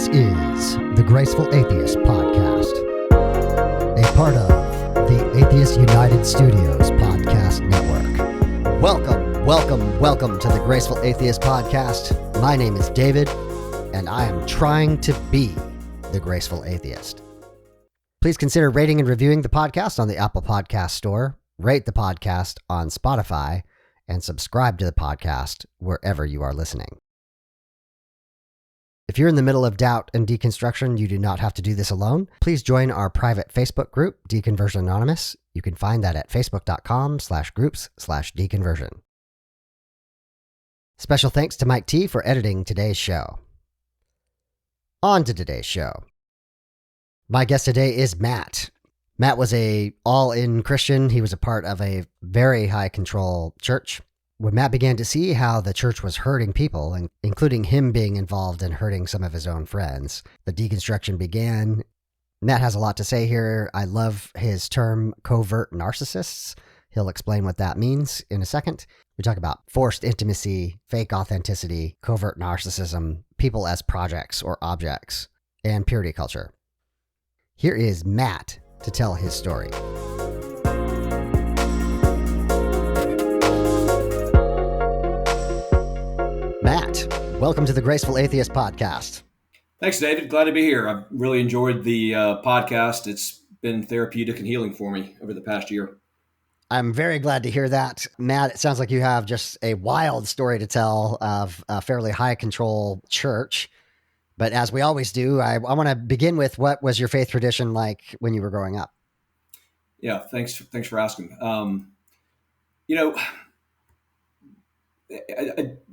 This is the Graceful Atheist Podcast, a part of the Atheist United Studios podcast network. Welcome to the Graceful Atheist Podcast. My name is David, and I am trying to be the Graceful Atheist. Please consider rating and reviewing the podcast on the Apple Podcast Store, rate the podcast on Spotify, and subscribe to the podcast wherever you are listening. If you're in the middle of doubt and deconstruction, you do not have to do this alone. Please join our private Facebook group, Deconversion Anonymous. You can find that at facebook.com/groups/deconversion. Special thanks to Mike T for editing today's show. On to today's show. My guest today is Matt. Matt was a all-in Christian. He was a part of a very high-control church. When Matt began to see how the church was hurting people, and including him being involved in hurting some of his own friends, the deconstruction began. Matt has a lot to say here. I love his term, covert narcissists. He'll explain what that means in a second. We talk about forced intimacy, fake authenticity, covert narcissism, people as projects or objects, and purity culture. Here is Matt to tell his story. Matt, welcome to the Graceful Atheist Podcast. Thanks, David. Glad to be here. I've really enjoyed the podcast. It's been therapeutic and healing for me over the past year. I'm very glad to hear that. Matt, it sounds like you have just a wild story to tell of a fairly high control church. But as we always do, I want to begin with, what was your faith tradition like when you were growing up? Yeah, thanks for asking.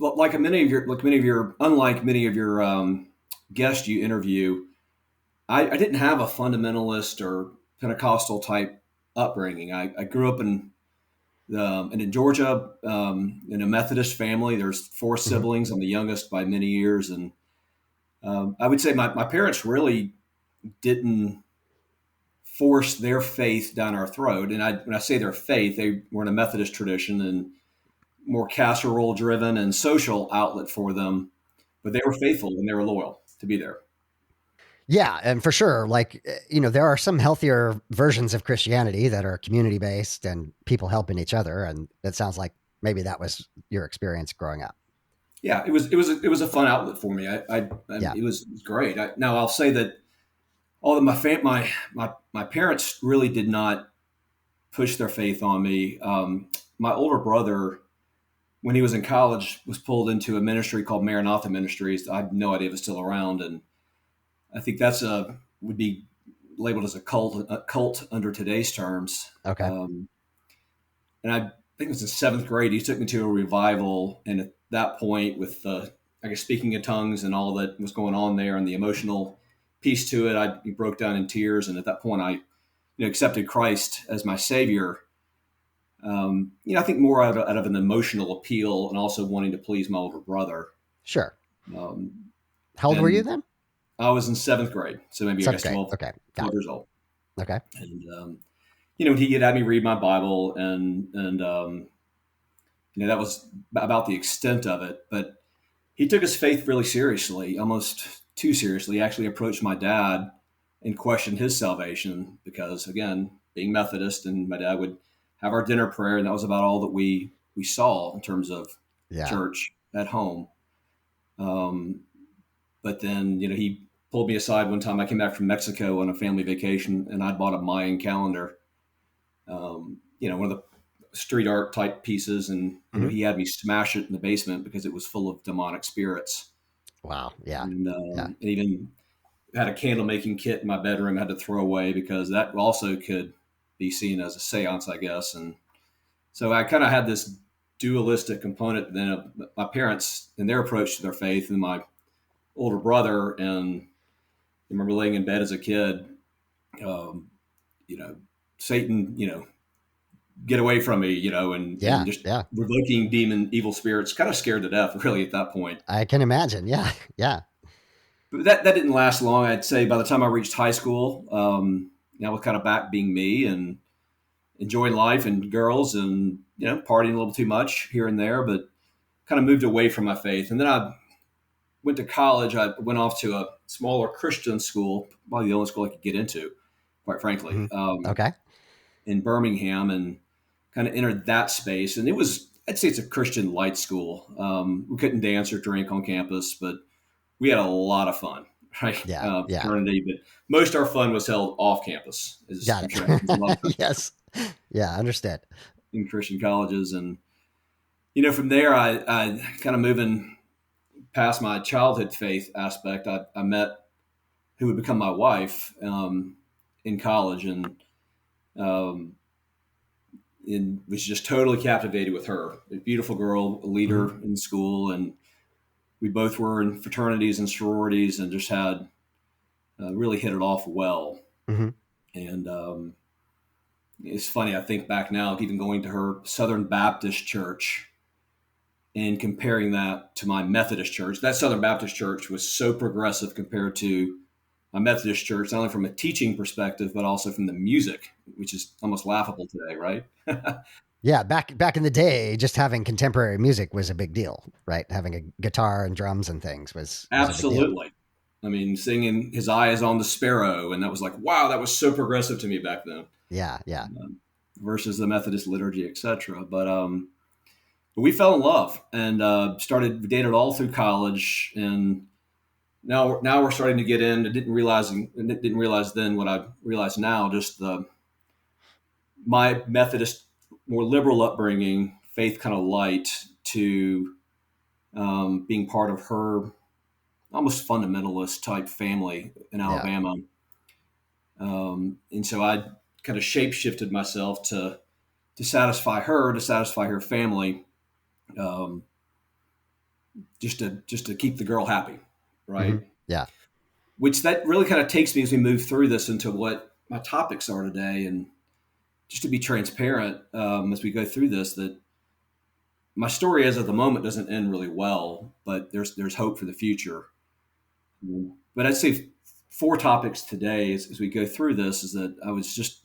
Unlike many of your guests you interview, I didn't have a fundamentalist or Pentecostal type upbringing. I grew up in Georgia, in a Methodist family. There's four siblings. I'm the youngest by many years, and I would say my parents really didn't force their faith down our throat. And when I say their faith, they were in a Methodist tradition and more casserole driven and social outlet for them, but they were faithful and they were loyal to be there. Yeah. And for sure, there are some healthier versions of Christianity that are community based and people helping each other. And it sounds like maybe that was your experience growing up. Yeah, it was a fun outlet for me. It was great. Now I'll say that although my parents really did not push their faith on me. My older brother, when he was in college, was pulled into a ministry called Maranatha Ministries. I have no idea if it's still around, and I think would be labeled as a cult under today's terms. Okay. And I think it was in seventh grade. He took me to a revival, and at that point, with speaking in tongues and all that was going on there, and the emotional piece to it, he broke down in tears. And at that point, I accepted Christ as my Savior. I think more out of an emotional appeal and also wanting to please my older brother. Sure. How old were you then? I was in seventh grade, so maybe I guess 12 years old. Okay. And he had me read my Bible, and that was about the extent of it. But he took his faith really seriously, almost too seriously. He actually approached my dad and questioned his salvation because, again, being Methodist, and my dad would have our dinner prayer, and that was about all that we saw in terms of church at home. But then, he pulled me aside one time. I came back from Mexico on a family vacation, and I bought a Mayan calendar, one of the street art type pieces, and he had me smash it in the basement because it was full of demonic spirits. Wow. Yeah. And even had a candle making kit in my bedroom I had to throw away because that also could be seen as a seance, I guess. And so I kind of had this dualistic component then of my parents and their approach to their faith, and my older brother. And I remember laying in bed as a kid, Satan, get away from me, and just revoking evil spirits, kind of scared to death really at that point. I can imagine. Yeah. Yeah. But that didn't last long. I'd say by the time I reached high school, I was kind of back being me and enjoying life and girls and, partying a little too much here and there, but kind of moved away from my faith. And then I went to college, I went off to a smaller Christian school, probably the only school I could get into, quite frankly, Mhm. Okay. in Birmingham, and kind of entered that space. And it was, I'd say it's a Christian light school. We couldn't dance or drink on campus, but we had a lot of fun, right? Yeah. Yeah. Fraternity, but most of our fun was held off campus, as Got I'm sure happens a lot of it. times Yes. Yeah. Understood. in Christian colleges. And, from there, I kind of moving past my childhood faith aspect, I met who would become my wife in college, um, and was just totally captivated with her. A beautiful girl, a Hmm. leader in school, and we both were in fraternities and sororities, and just had really hit it off well. Hmm. And it's funny, I think back now, even going to her Southern Baptist church and comparing that to my Methodist church. That Southern Baptist church was so progressive compared to my Methodist church, not only from a teaching perspective, but also from the music, which is almost laughable today, right? Yeah. Back in the day, just having contemporary music was a big deal, right? Having a guitar and drums and things was a big deal. Absolutely. I mean, singing "His Eye Is on the Sparrow," and that was like, wow, that was so progressive to me back then, Yeah. Yeah. versus the Methodist liturgy, etc. But we fell in love and started dated all through college, and now we're starting to get in. I didn't realize then what I realize now. Just my Methodist, more liberal upbringing, faith kind of light, to being part of her almost fundamentalist type family in Yeah. Alabama. And so I kind of shape shifted myself to satisfy her, to satisfy her family, um, just to keep the girl happy, Hmm. right? Yeah. Which that really kind of takes me as we move through this into what my topics are today. And just to be transparent, as we go through this, that my story as of the moment doesn't end really well, but there's hope for the future. But I'd say four topics today as we go through this is that I was just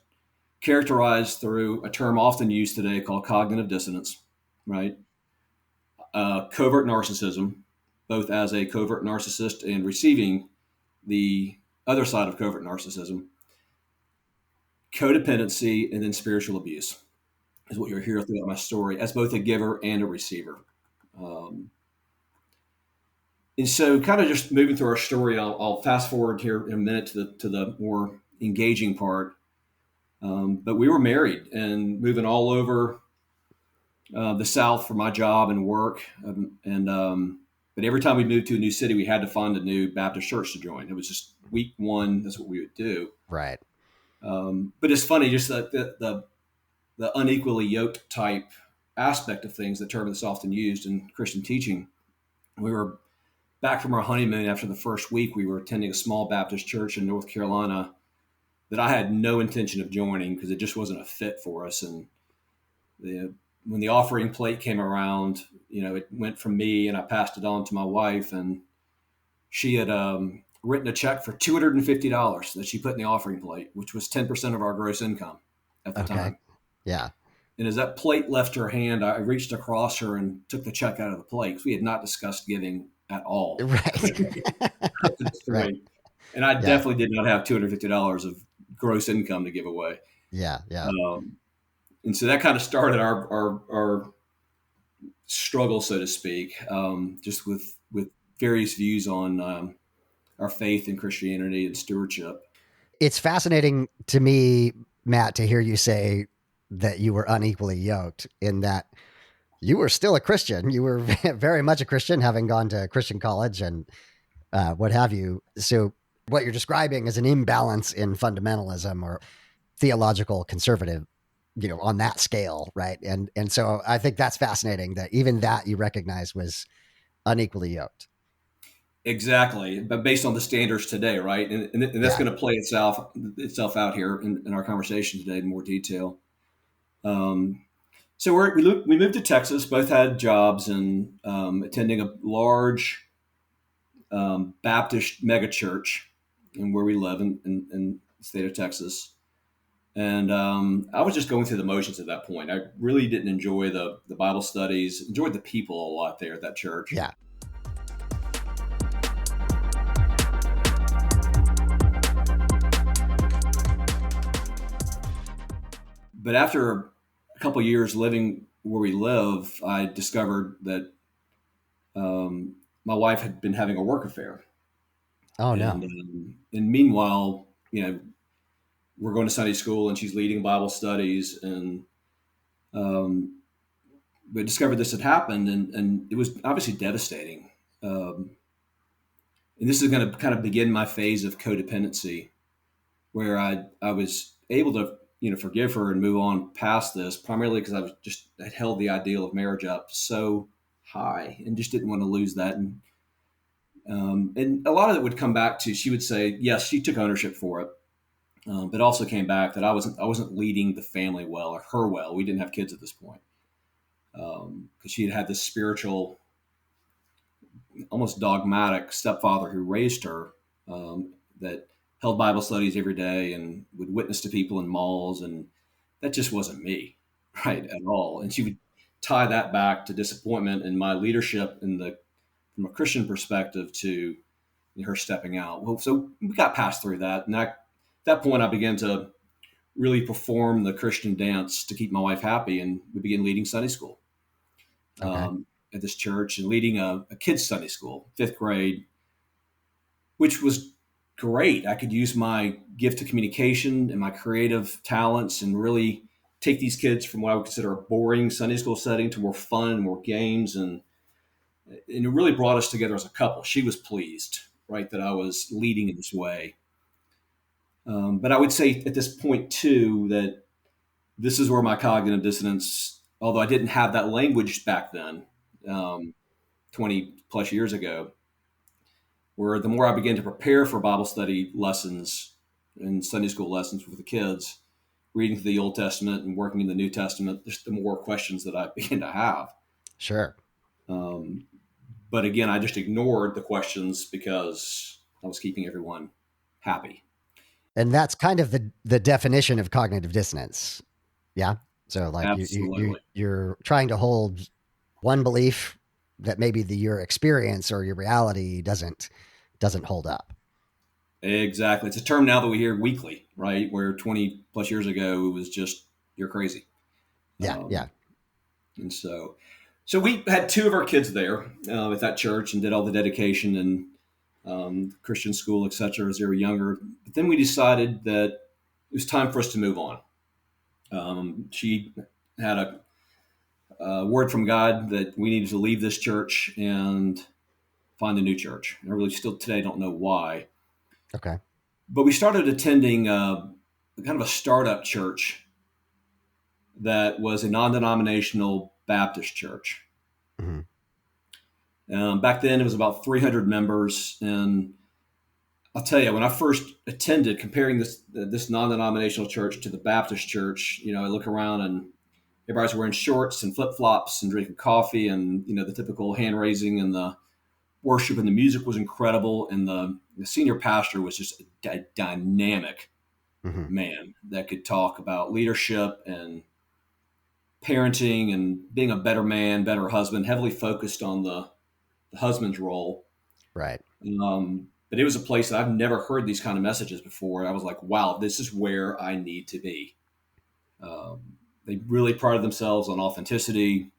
characterized through a term often used today called cognitive dissonance, right? Covert narcissism, both as a covert narcissist and receiving the other side of covert narcissism, codependency, and then spiritual abuse is what you'll hear throughout my story as both a giver and a receiver. Um, and so, kind of just moving through our story, I'll fast forward here in a minute to the more engaging part. But we were married and moving all over the South for my job and work. But every time we moved to a new city, we had to find a new Baptist church to join. It was just week one. That's what we would do. Right. But it's funny, just the unequally yoked type aspect of things, the term that's often used in Christian teaching. We were back from our honeymoon after the first week. We were attending a small Baptist church in North Carolina that I had no intention of joining because it just wasn't a fit for us. And when the offering plate came around, it went from me, and I passed it on to my wife, and she had written a check for $250 that she put in the offering plate, which was 10% of our gross income at the Okay. time. Yeah. And as that plate left her hand, I reached across her and took the check out of the plate because we had not discussed giving at all. Right. Right. And I Yeah. definitely did not have $250 of gross income to give away. Yeah. Yeah. Um, and so that kind of started our struggle, so to speak, just with various views on our faith in Christianity and stewardship. It's fascinating to me, Matt, to hear you say that you were unequally yoked in that you were still a Christian. You were very much a Christian, having gone to Christian college and what have you. So, what you're describing is an imbalance in fundamentalism or theological conservative, on that scale, right? And so I think that's fascinating that even that you recognize was unequally yoked. Exactly, but based on the standards today, right? And that's Yeah. going to play itself out here in our conversation today in more detail. Um, so we moved to Texas. Both had jobs and attending a large Baptist megachurch in where we live in the state of Texas. And I was just going through the motions at that point. I really didn't enjoy the Bible studies. Enjoyed the people a lot there at that church. Yeah. But after a couple of years living where we live, I discovered that my wife had been having a work affair, Oh no. and meanwhile, we're going to Sunday school, and she's leading Bible studies, and um, we discovered this had happened, and it was obviously devastating. Um, and this is going to kind of begin my phase of codependency, where I was able to forgive her and move on past this, primarily because I had held the ideal of marriage up so high and just didn't want to lose that. And a lot of it would come back to, she would say yes, she took ownership for it, but also came back that I wasn't leading the family well, or her well. We didn't have kids at this point, because she had this spiritual, almost dogmatic stepfather who raised her, that held Bible studies every day and would witness to people in malls, and that just wasn't me, right, at all. And she would tie that back to disappointment in my leadership from a Christian perspective to her stepping out. Well, so we got passed through that, and at that point, I began to really perform the Christian dance to keep my wife happy, and we began leading Sunday school Okay. at this church, and leading a kids Sunday school, fifth grade, which was great. I could use my gift to communication and my creative talents and really take these kids from what I would consider a boring Sunday school setting to more fun and more games. And it really brought us together as a couple. She was pleased, right, that I was leading in this way. But I would say at this point, too, that this is where my cognitive dissonance, although I didn't have that language back then, um, 20 plus years ago, where the more I began to prepare for Bible study lessons and Sunday school lessons with the kids, reading through the Old Testament and working in the New Testament, just the more questions that I began to have. Sure. Um, but again, I just ignored the questions because I was keeping everyone happy. And that's kind of the definition of cognitive dissonance. Yeah. So like Absolutely. you're trying to hold one belief that maybe your experience or your reality doesn't hold up. Exactly. It's a term now that we hear weekly, right? Where 20 plus years ago, it was just, you're crazy. Yeah. Um, Yeah. and so we had two of our kids there at that church and did all the dedication and Christian school, etc., as they were younger. But then we decided that it was time for us to move on. She had a word from God that we needed to leave this church and find a new church. I really still today don't know why. Okay. But we started attending kind of a startup church that was a non-denominational Baptist church. Hmm. Back then, it was about 300 members, and I'll tell you, when I first attended, comparing this non-denominational church to the Baptist church, I look around and everybody's wearing shorts and flip flops and drinking coffee, and the typical hand raising and the worship, and the music was incredible, and the senior pastor was just a dynamic Hmm. man that could talk about leadership and parenting and being a better man, better husband, heavily focused on the husband's role. Right. But it was a place that I've never heard these kind of messages before. I was like, wow, this is where I need to be. Um, they really prided themselves on authenticity,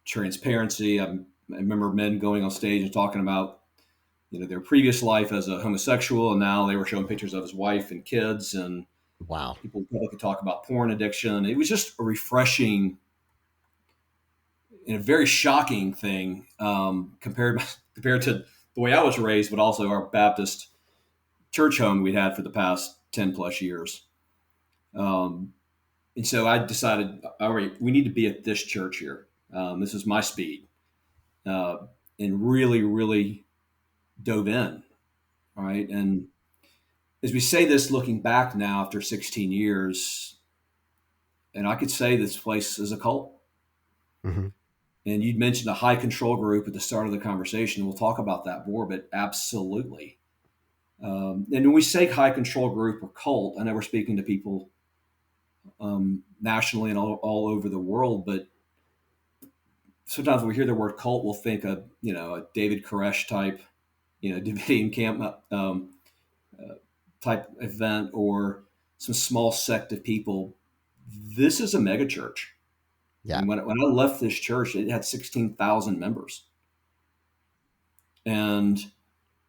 transparency. I remember men going on stage and talking about their previous life as a homosexual, and now they were showing pictures of his wife and kids, and Wow. people could talk about porn addiction. It was just a refreshing and a very shocking thing, compared to the way I was raised, but also our Baptist church home we'd had for the past 10 plus years. Um, and so I decided, all right, we need to be at this church here. This is my speed, uh, and really, really dove in. All right. And as we say this, looking back now after 16 years, and I could say this place is a cult. Hmm. And you'd mentioned a high control group at the start of the conversation. We'll talk about that more, but absolutely. And when we say high control group or cult, I know we're speaking to people nationally and all over the world, but sometimes when we hear the word cult, we'll think of, a David Koresh type, Davidian camp type event, or some small sect of people this is a mega church. I Yeah. mean, when I left this church, it had 16,000 members. And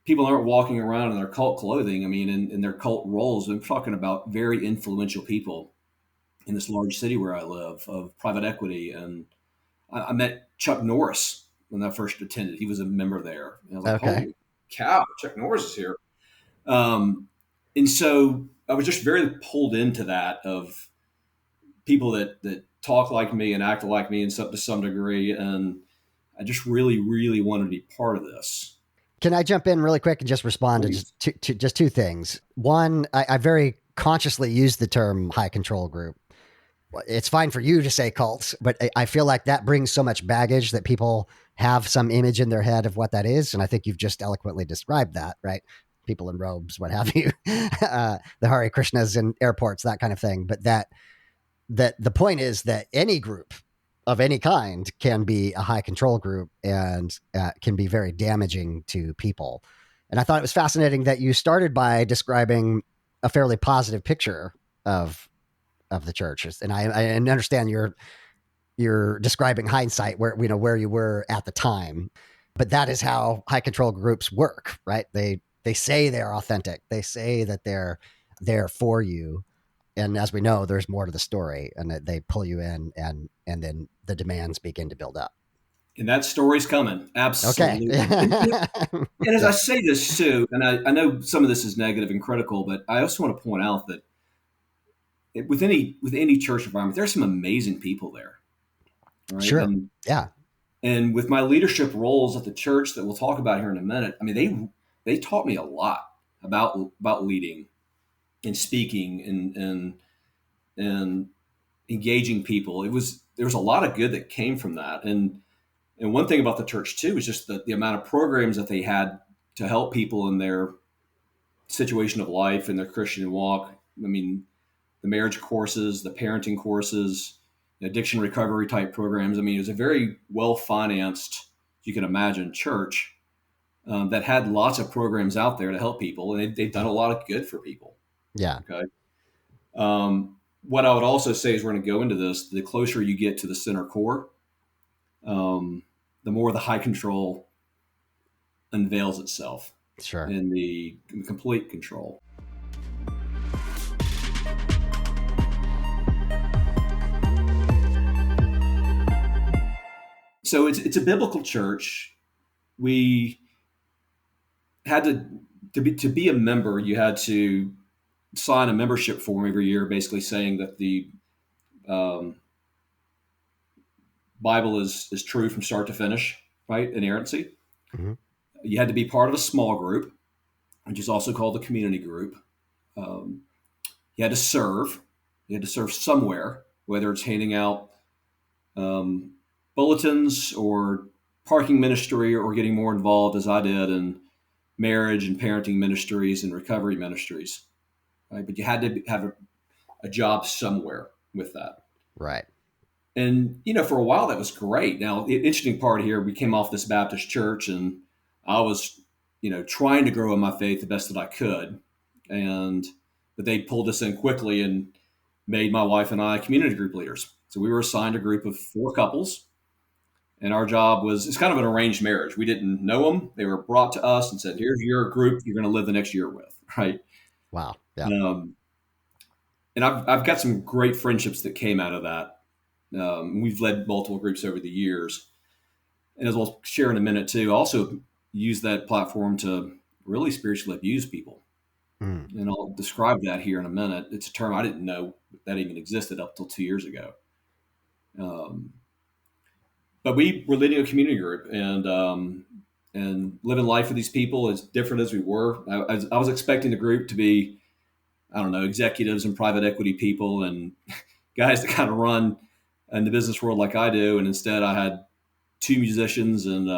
people aren't walking around in their cult clothing. I mean, in their cult roles. I'm talking about very influential people in this large city where I live of private equity. And I met Chuck Norris when I first attended. He was a member there. And I was like, Okay. holy cow, Chuck Norris is here. And so I was just very pulled into that of people that talk like me and act like me to some degree. And I just really, really wanted to be part of this. Can I jump in really quick and just respond to Please. just two things? One, I very consciously use the term high control group. It's fine for you to say cults, but I feel like that brings so much baggage that people have some image in their head of what that is. And I think you've just eloquently described that, right? People in robes, what have you, the Hare Krishnas in airports, that kind of thing. But that the point is that any group of any kind can be a high control group and can be very damaging to people. And I thought it was fascinating that you started by describing a fairly positive picture of the churches. And I understand you're describing hindsight where you were at the time, but that is how high control groups work, right? They say they're authentic. They say that they're there for you. And as we know, there's more to the story, and that they pull you in, and then the demands begin to build up. And that story's coming. Okay. Absolutely. Yeah. And as I say this too, and I know some of this is negative and critical, but I also want to point out that with any church environment, there's some amazing people there, right? Sure. Yeah. And with my leadership roles at the church that we'll talk about here in a minute, I mean they taught me a lot about leading and speaking and engaging people. There was a lot of good that came from that. And one thing about the church too is just the amount of programs that they had to help people in their situation of life and their Christian walk. I mean, the marriage courses, the parenting courses, addiction recovery type programs. I mean, it was a very well financed, you can imagine, church that had lots of programs out there to help people, and they've done a lot of good for people. Yeah. Okay. What I would also say is we're going to go into this. The closer you get to the center core, the more the high control unveils itself Sure. in the complete control. So it's a biblical church. We had to be a member. You had to sign a membership form every year, basically saying that the um, Bible is true from start to finish, right? Inerrancy. Mm-hmm. You had to be part of a small group, which is also called the community group. Um, you had to serve. You had to serve somewhere, whether it's handing out um, bulletins or parking ministry or getting more involved, as I did, in marriage and parenting ministries and recovery ministries. Right? But you had to have a job somewhere with that. Right. And, for a while that was great. Now, the interesting part here, we came off this Baptist church and I was, trying to grow in my faith the best that I could. But they pulled us in quickly and made my wife and I community group leaders. So we were assigned a group of 4 couples. And our job it's kind of an arranged marriage. We didn't know them. They were brought to us and said, here's your group you're going to live the next year with. Right. Wow. Yeah. And I've got some great friendships that came out of that. We've led multiple groups over the years. And as we'll share in a minute too, also use that platform to really spiritually abuse people. Mm. And I'll describe that here in a minute. It's a term I didn't know that even existed up till 2 years ago. But we were leading a community group and living life with these people as different as we were. I was expecting the group to be, I don't know, executives and private equity people and guys that kind of run in the business world like I do. And instead I had 2 musicians and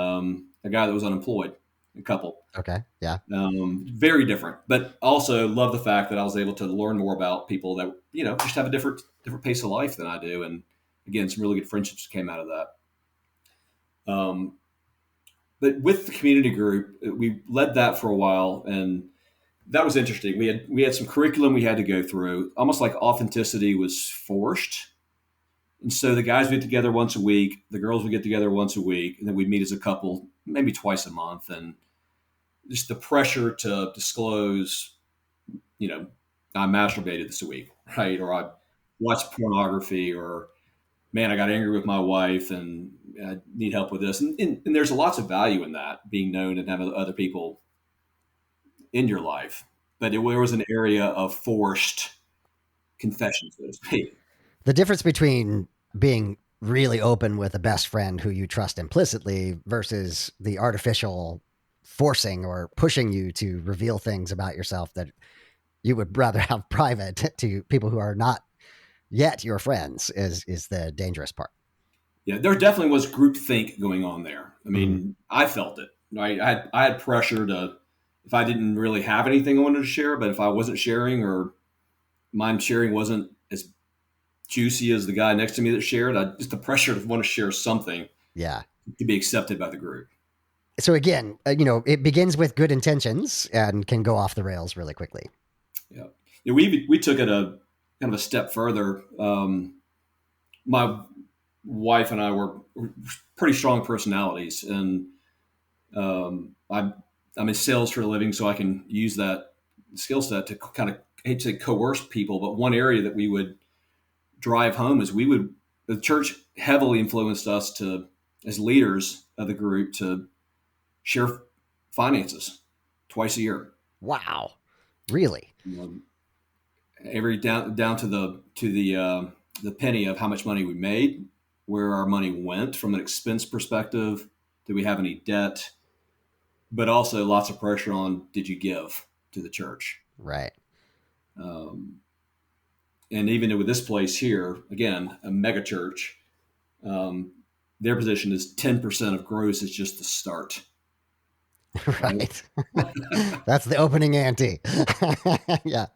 a guy that was unemployed, a couple. Okay. Yeah. Very different, but also love the fact that I was able to learn more about people that, just have a different pace of life than I do. And again, some really good friendships came out of that. But with the community group, we led that for a while. And that was interesting. We had some curriculum we had to go through, almost like authenticity was forced. And so the guys would get together once a week, the girls would get together once a week, and then we'd meet as a couple maybe twice a month. And just the pressure to disclose, you know, I masturbated this week, right? Or I watched pornography, or man, I got angry with my wife and I need help with this. And there's lots of value in that, being known and having other people in your life. But it was an area of forced confession, so to speak. The difference between being really open with a best friend who you trust implicitly versus the artificial forcing or pushing you to reveal things about yourself that you would rather have private to people who are not yet your friends is the dangerous part. Yeah, there definitely was groupthink going on there. I Mm-hmm. mean, I felt it. Right? I had pressure to, if I didn't really have anything I wanted to share, but if I wasn't sharing, or my sharing wasn't as juicy as the guy next to me that shared, just the pressure to want to share something Yeah. to be accepted by the group. So again, it begins with good intentions and can go off the rails really quickly. Yeah, yeah, we took it a kind of a step further. My wife and I were pretty strong personalities, and I'm in sales for a living, so I can use that skill set to kind of, I hate to say coerce people, but one area that we would drive home is the church heavily influenced us to, as leaders of the group, to share finances twice a year. Wow. Really? You know, every down to the penny of how much money we made, where our money went from an expense perspective. Did we have any debt? But also lots of pressure on, did you give to the church? Right. Um, and even with this place here, again, a mega church, um, their position is 10% of gross is just the start. Right. Right. That's the opening ante. Yeah.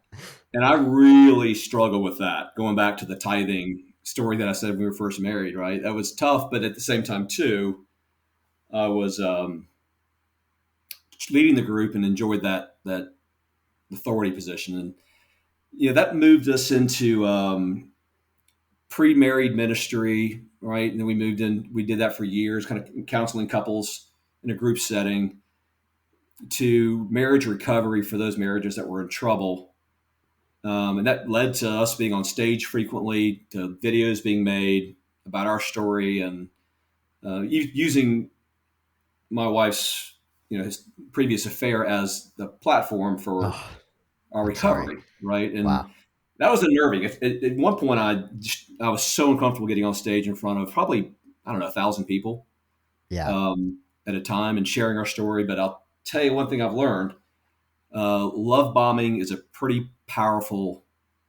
And I really struggle with that. Going back to the tithing story that I said when we were first married, right? That was tough, but at the same time, too, I was leading the group and enjoyed that authority position. And that moved us into pre-married ministry, right? And then we moved in. We did that for years, kind of counseling couples in a group setting, to marriage recovery for those marriages that were in trouble. And that led to us being on stage frequently, to videos being made about our story, and using my wife's, his previous affair as the platform for Oh, our I'm sorry. recovery, right? And Wow. that was unnerving. At one point, I was so uncomfortable getting on stage in front of probably, I don't know, 1,000 people Yeah. at a time and sharing our story. But I'll tell you one thing I've learned: love bombing is a pretty powerful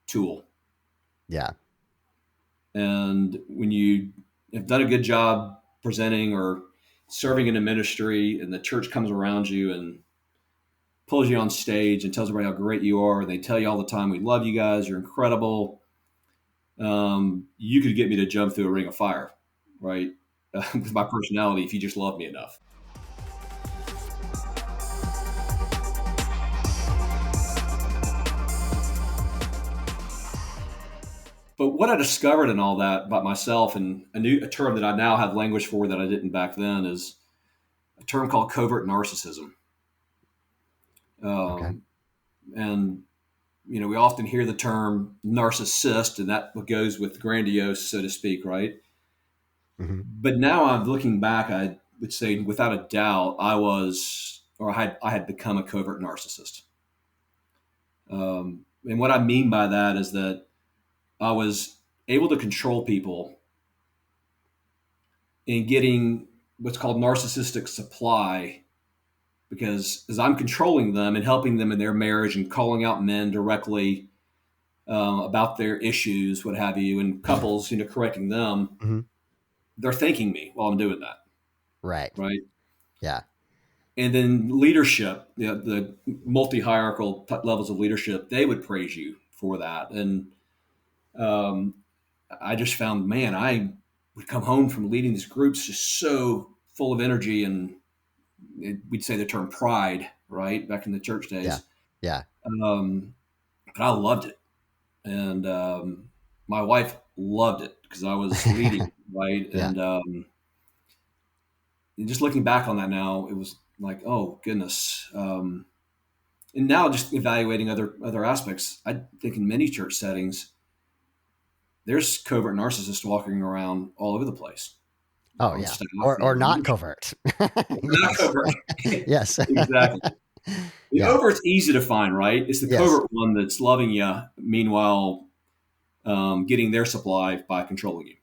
tool. Yeah. And when you have done a good job presenting or serving in a ministry, and the church comes around you and pulls you on stage and tells everybody how great you are, and they tell you all the time, we love you guys, you're incredible. You could get me to jump through a ring of fire, right? With my personality, if you just love me enough. But what I discovered in all that about myself, and a term that I now have language for that I didn't back then, is a term called covert narcissism. Okay. Um, and we often hear the term narcissist, and that goes with grandiose, so to speak, right? Mm-hmm. But now I'm looking back, I would say without a doubt, I had become a covert narcissist. And what I mean by that is that I was able to control people in getting what's called narcissistic supply, because as I'm controlling them and helping them in their marriage and calling out men directly about their issues, what have you, and couples, correcting them, Mm-hmm. they're thanking me while I'm doing that, Right. right? Yeah. And then leadership, the multi-hierarchical levels of leadership, they would praise you for that. And um, I just found, man, I would come home from leading these groups just so full of energy, and we'd say the term pride, right? Back in the church Yeah. days. Yeah. Um, but I loved it, and my wife loved it because I was leading, right? Yeah. And just looking back on that now, it was like, oh goodness. And now just evaluating other aspects, I think in many church settings, there's covert narcissists walking around all over the place Oh, on yeah. staff Or and not leadership. covert. Not Yes. covert. Yes. Exactly. The Yeah. overt's easy to find, right? It's the Yes. covert one that's loving you, meanwhile, getting their supply by controlling you.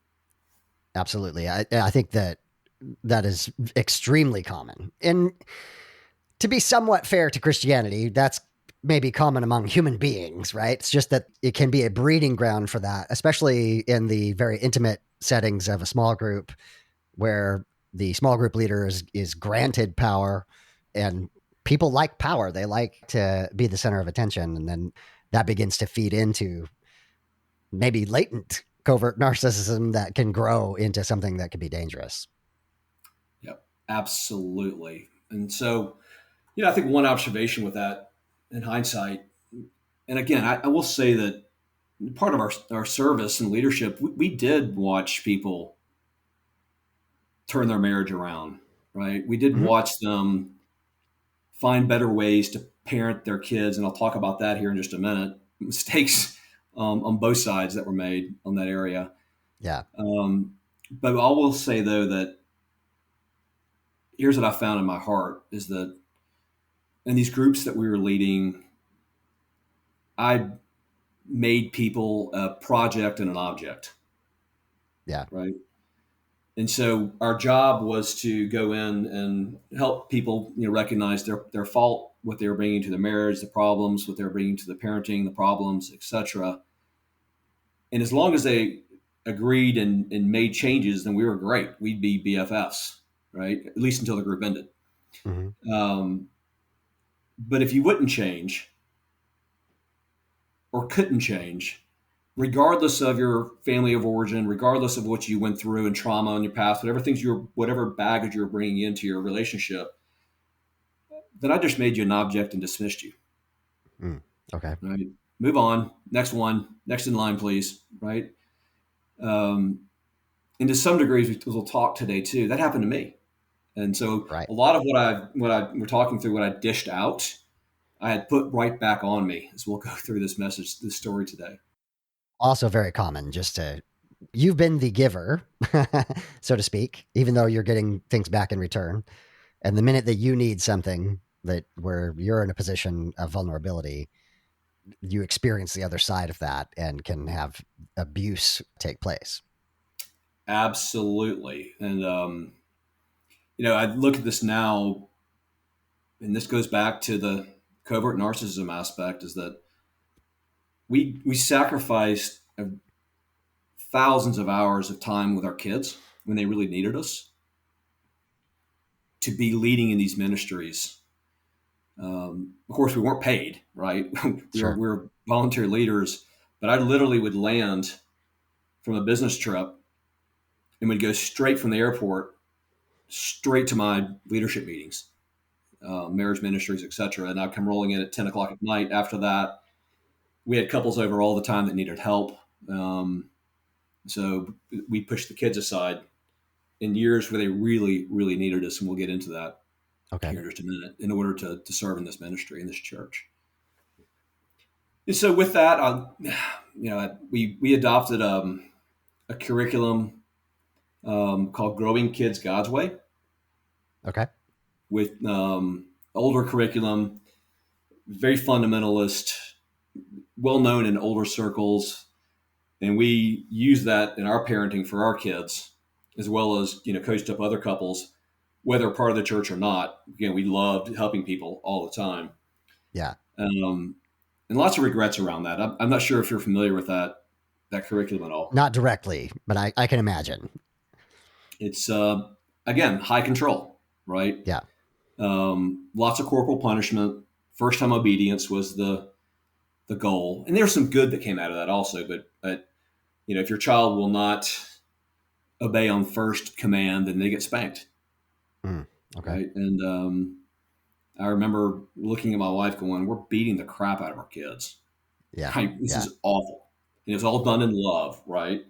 Absolutely. I think that that is extremely common. And to be somewhat fair to Christianity, that's maybe common among human beings, right? It's just that it can be a breeding ground for that, especially in the very intimate settings of a small group where the small group leader is granted power, and people like power. They like to be the center of attention. And then that begins to feed into maybe latent covert narcissism that can grow into something that could be dangerous. Yep, absolutely. And so, I think one observation with that in hindsight, and again, I will say that part of our service and leadership, we did watch people turn their marriage around, right? We did Mm-hmm. watch them find better ways to parent their kids. And I'll talk about that here in just a minute. Mistakes on both sides that were made on that area. Yeah. Um, but I will say, though, that here's what I found in my heart is that in these groups that we were leading, I made people a project and an object, Yeah. right? And so our job was to go in and help people, recognize their fault, what they were bringing to the marriage, the problems, what they were bringing to the parenting, the problems, etc. And as long as they agreed and made changes, then we were great. We'd be BFFs, right? At least until the group ended. Mm-hmm. Um, but if you wouldn't change or couldn't change, regardless of your family of origin, regardless of what you went through and trauma in your past, whatever baggage you're bringing into your relationship, then I just made you an object and dismissed you. Mm. Okay. Right? Move on. Next one. Next in line, please. Right? Um, and to some degrees, we'll talk today too. That happened to me, and so Right. a lot of what I we're talking through, what I dished out, I had put right back on me as we'll go through this story today. Also very common, just to you've been the giver, so to speak, even though you're getting things back in return. And the minute that you need something that where you're in a position of vulnerability, you experience the other side of that and can have abuse take place. Absolutely, and I look at this now, and this goes back to the covert narcissism aspect, is that we sacrificed thousands of hours of time with our kids when they really needed us to be leading in these ministries. Of course, we weren't paid, right? Sure. We were volunteer leaders, but I literally would land from a business trip and would go straight from the airport straight to my leadership meetings, marriage ministries, etc. And I'd come rolling in at 10 o'clock at night. After that, we had couples over all the time that needed help. So we pushed the kids aside in years where they really, really needed us, and we'll get into that Okay. here in just a minute, in order to serve in this ministry, in this church. And so with that, we adopted a curriculum called Growing Kids God's Way, Okay. with older curriculum, very fundamentalist, well known in older circles, and we use that in our parenting for our kids, as well as coached up other couples, whether part of the church or not. Again, we loved helping people all the time, Yeah. um, and lots of regrets around that. I'm not sure if you're familiar with that curriculum at all. Not directly, but I can imagine. It's again high control, right? Yeah. Lots of corporal punishment. First time obedience was the goal, and there's some good that came out of that also. But if your child will not obey on first command, then they get spanked, Mm. Okay. right? And I remember looking at my wife going, we're beating the crap out of our kids. Yeah. Right? This Yeah. is awful. And it was all done in love, right?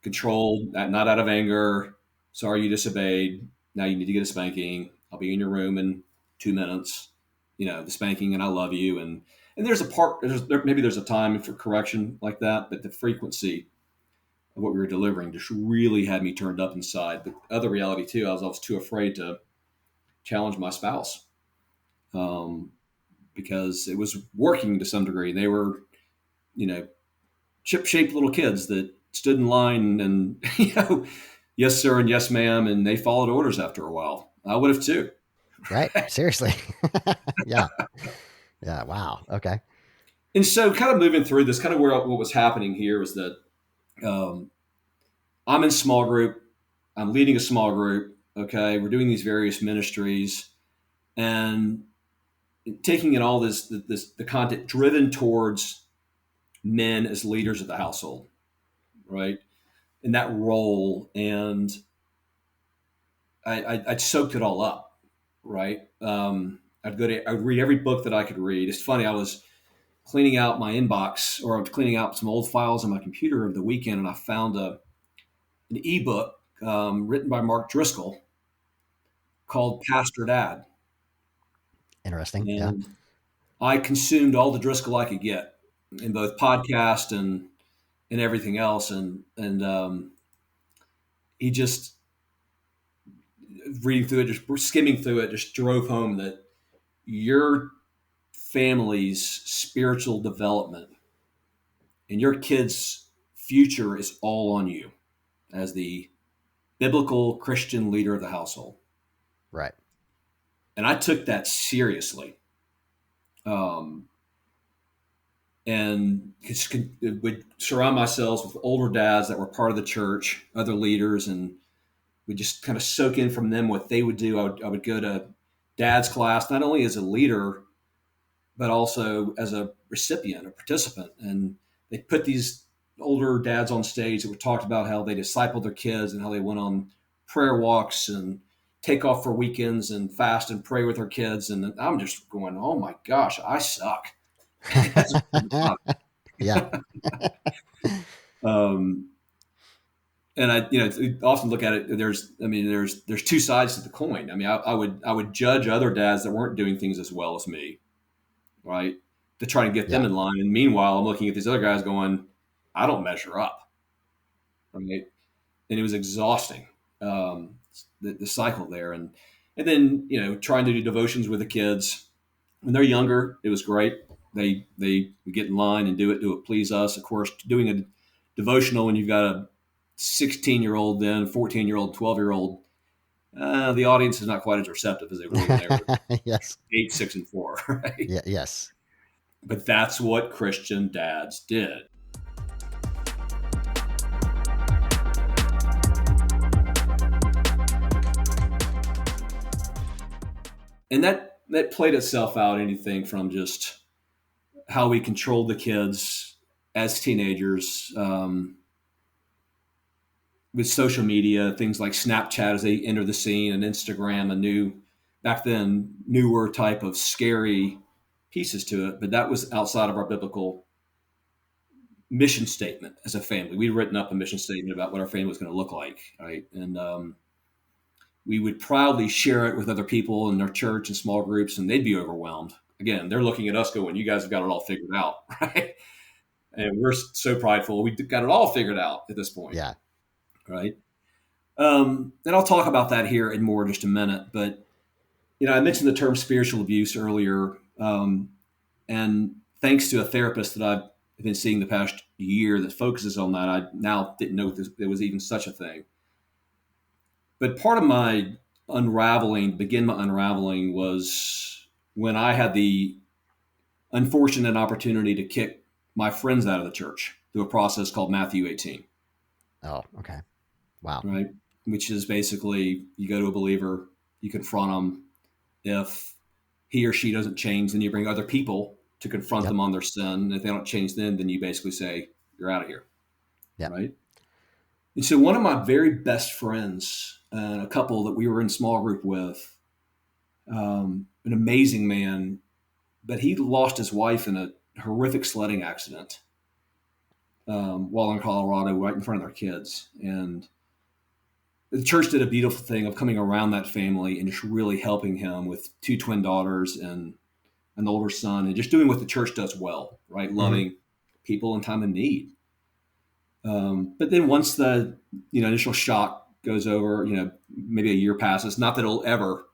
Controlled, not out of anger. Sorry you disobeyed. Now you need to get a spanking. I'll be in your room in 2 minutes. The spanking, and I love you. And there's a part. Maybe there's a time for correction like that, but the frequency of what we were delivering just really had me turned up inside. But other reality too, I was too afraid to challenge my spouse, um, because it was working to some degree. They were, you know, chip shaped little kids that stood in line and, yes, sir, and yes, ma'am. And they followed orders after a while. I would have too. Right. Seriously. Yeah. Yeah. Wow. Okay. And so, kind of moving through this, kind of where what was happening here was that, um, I'm in small group. I'm leading a small group. Okay. We're doing these various ministries and taking in all the content driven towards men as leaders of the household, right? In that role. And I soaked it all up, right? I would read every book that I could read. It's funny. I was cleaning out my inbox, or I was cleaning out some old files on my computer over the weekend, and I found an ebook written by Mark Driscoll called Pastor Dad. Interesting. Yeah. And I consumed all the Driscoll I could get in both podcast and everything else. And he just, reading through it, just skimming through it, just drove home that your family's spiritual development and your kids' future is all on you as the biblical Christian leader of the household. Right. And I took that seriously. Um, and would surround myself with older dads that were part of the church, other leaders, and would just kind of soak in from them what they would do. I would go to dad's class, not only as a leader, but also as a recipient, a participant. And they put these older dads on stage that would talk about how they discipled their kids and how they went on prayer walks and take off for weekends and fast and pray with their kids. And I'm just going, oh my gosh, I suck. Yeah. um, and I often look at it. There's two sides to the coin. I mean, I would judge other dads that weren't doing things as well as me, right? To try to get them Yeah. in line. And meanwhile, I'm looking at these other guys going, I don't measure up, right? And it was exhausting, the cycle there. And then, trying to do devotions with the kids. When they're younger, it was great. They would get in line and do it please us. Of course, doing a devotional when you've got a 16-year-old, then 14-year-old, 12-year-old, the audience is not quite as receptive as they were when they were Yes. 8, 6, and 4, right? Yeah. Yes. But that's what Christian dads did. And that played itself out anything from just how we controlled the kids as teenagers, with social media, things like Snapchat as they enter the scene, and Instagram, back then, newer type of scary pieces to it. But that was outside of our biblical mission statement as a family. We'd written up a mission statement about what our family was going to look like, right? And we would proudly share it with other people in our church and small groups, and they'd be overwhelmed. Again, they're looking at us going, you guys have got it all figured out, right? And we're so prideful. We got it all figured out at this point, Yeah. right? And I'll talk about that here in more just a minute. But, I mentioned the term spiritual abuse earlier. And thanks to a therapist that I've been seeing the past year that focuses on that, I now didn't know there was even such a thing. But part of my begin my unraveling, was when I had the unfortunate opportunity to kick my friends out of the church through a process called Matthew 18, Oh, okay. Wow. right? Which is basically, you go to a believer, you confront them. If he or she doesn't change, then you bring other people to confront Yep. them on their sin. And if they don't change then you basically say, you're out of here, Yep. right? And so one of my very best friends, a couple that we were in small group with, an amazing man, but he lost his wife in a horrific sledding accident while in Colorado, right in front of their kids. And the church did a beautiful thing of coming around that family and just really helping him with two twin daughters and an older son, and just doing what the church does well, right? Hmm. Loving people in time of need. But then once the initial shock goes over, maybe a year passes. Not that you can ever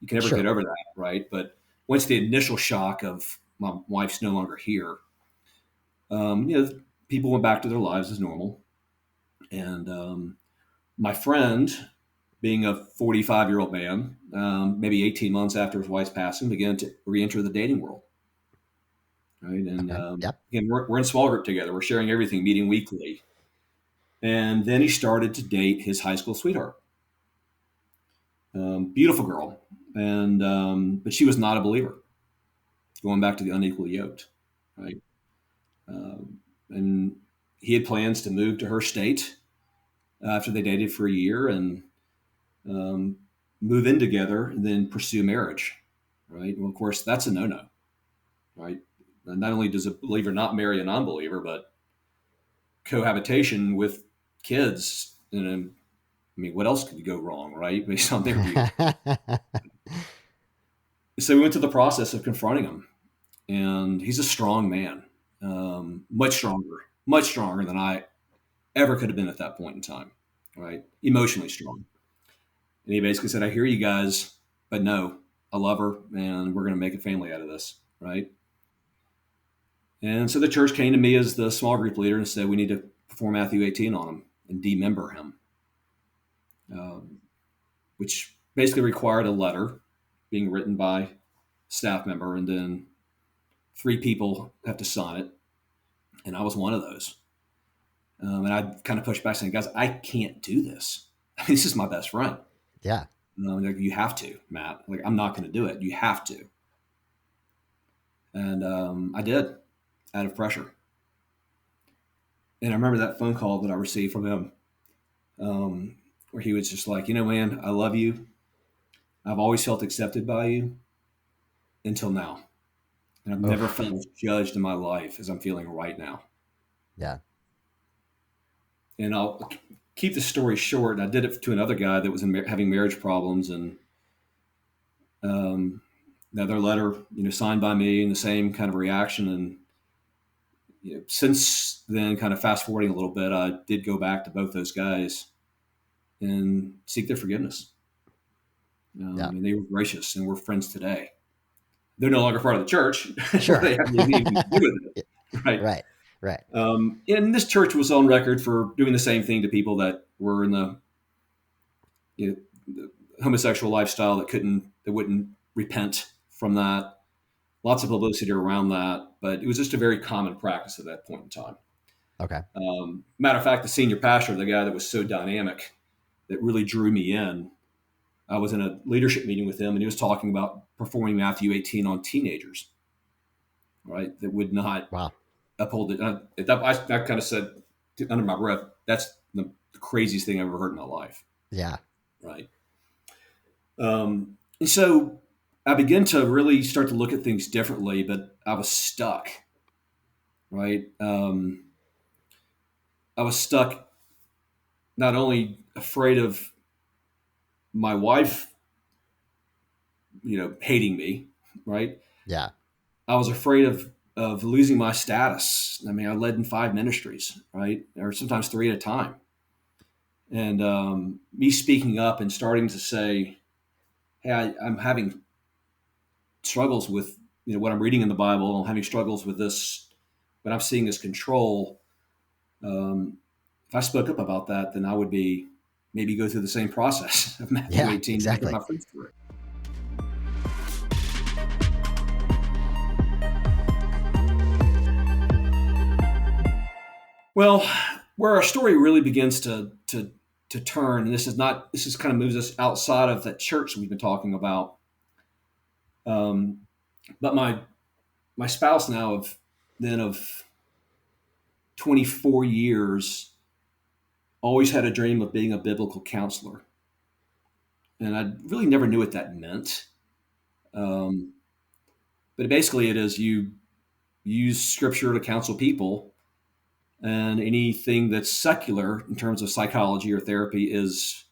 get Sure. over that, right? But once the initial shock of my wife's no longer here, people went back to their lives as normal. And my friend, being a 45-year-old man, maybe 18 months after his wife's passing, began to re-enter the dating world. Right, and Okay. Yep. again, we're in small group together. We're sharing everything, meeting weekly. And then he started to date his high school sweetheart, beautiful girl, and but she was not a believer. Going back to the unequally yoked, right? And he had plans to move to her state after they dated for a year and um, move in together and then pursue marriage, right? Well, of course, that's a no-no, right? And not only does a believer not marry a non-believer, but cohabitation with kids. And I mean, what else could go wrong, right? Based on their views. So we went through the process of confronting him, and he's a strong man, much stronger than I ever could have been at that point in time, right? Emotionally strong. And he basically said, "I hear you guys, but no, I love her, and we're going to make a family out of this," right? And so the church came to me as the small group leader and said, "We need to perform Matthew 18 on him and demember him," um, which basically required a letter being written by a staff member, and then three people have to sign it. And I was one of those. And I kind of pushed back saying, "Guys, I can't do this. I mean, this is my best friend. Yeah. Like, you have to, Matt. Like, I'm not going to do it. You have to." And I did, out of pressure. And I remember that phone call that I received from him, where he was just like, "Man, I love you. I've always felt accepted by you until now. And I've never Oof. felt as judged in my life as I'm feeling right now." Yeah. And I'll keep the story short. I did it to another guy that was having marriage problems, and another letter, signed by me, and the same kind of reaction. And since then, kind of fast forwarding a little bit, I did go back to both those guys and seek their forgiveness. Yeah. And they were gracious, and we're friends today. They're no longer part of the church, where Sure. they have anything to do with it, right? Right. Right. And this church was on record for doing the same thing to people that were in the homosexual lifestyle that wouldn't repent from that. Lots of publicity around that, but it was just a very common practice at that point in time. Okay. Matter of fact, the senior pastor, the guy that was so dynamic, that really drew me in, I was in a leadership meeting with him, and he was talking about performing Matthew 18 on teenagers, right? That would not Wow. uphold it. I kind of said under my breath, "That's the craziest thing I've ever heard in my life," Yeah. right? And so I began to really start to look at things differently, but I was stuck, right? I was stuck, not only afraid of my wife, hating me, right? Yeah. I was afraid of losing my status. I mean, I led in 5 ministries, right, or sometimes 3 at a time, and me speaking up and starting to say, "Hey, I'm having struggles with what I'm reading in the Bible. I'm having struggles with this. What I'm seeing is control." If I spoke up about that, then I would be maybe go through the same process of Matthew Yeah. 18 that I put Exactly. my friends through. Well, where our story really begins to turn, and this is kind of moves us outside of that church we've been talking about. Um, but my spouse now of 24 years always had a dream of being a biblical counselor, and I really never knew what that meant. Um, but basically, it is you use scripture to counsel people, and anything that's secular in terms of psychology or therapy is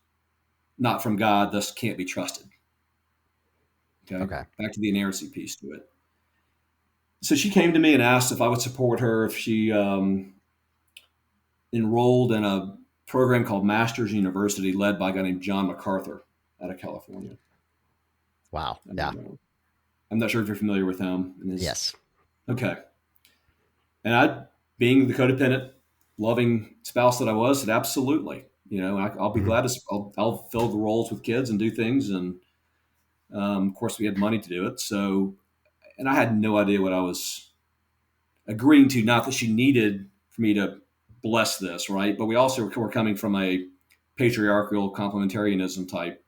not from God, thus can't be trusted. Okay, Okay. back to the inerrancy piece to it. So she came to me and asked if I would support her if she enrolled in a program called Masters University, led by a guy named John MacArthur out of California. Wow. Yeah. And, I'm not sure if you're familiar with him. And Yes. okay. And I, being the codependent, loving spouse that I was, said absolutely. I'll be Mhm. glad to. I'll fill the roles with kids and do things, and of course we had money to do it. So, and I had no idea what I was agreeing to. Not that she needed for me to bless this, right? But we also were coming from a patriarchal complementarianism type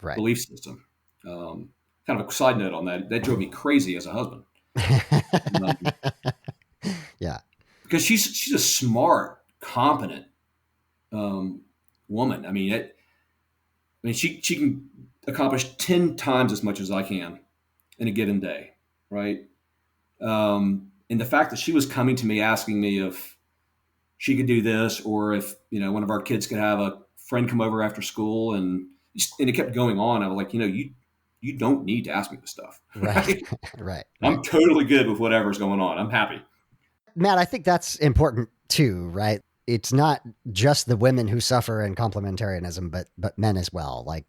Right. belief system. Um, Kind of a side note on that. That drove me crazy as a husband. Yeah. Because she's a smart, competent um, woman. She can accomplish 10 times as much as I can in a given day, right? And the fact that she was coming to me asking me if she could do this, or if one of our kids could have a friend come over after school, and it kept going on. I was like, you don't need to ask me this stuff, Right. right? Right. Right. I'm totally good with whatever's going on. I'm happy. Matt, I think that's important too, right? It's not just the women who suffer in complementarianism, but men as well. Like,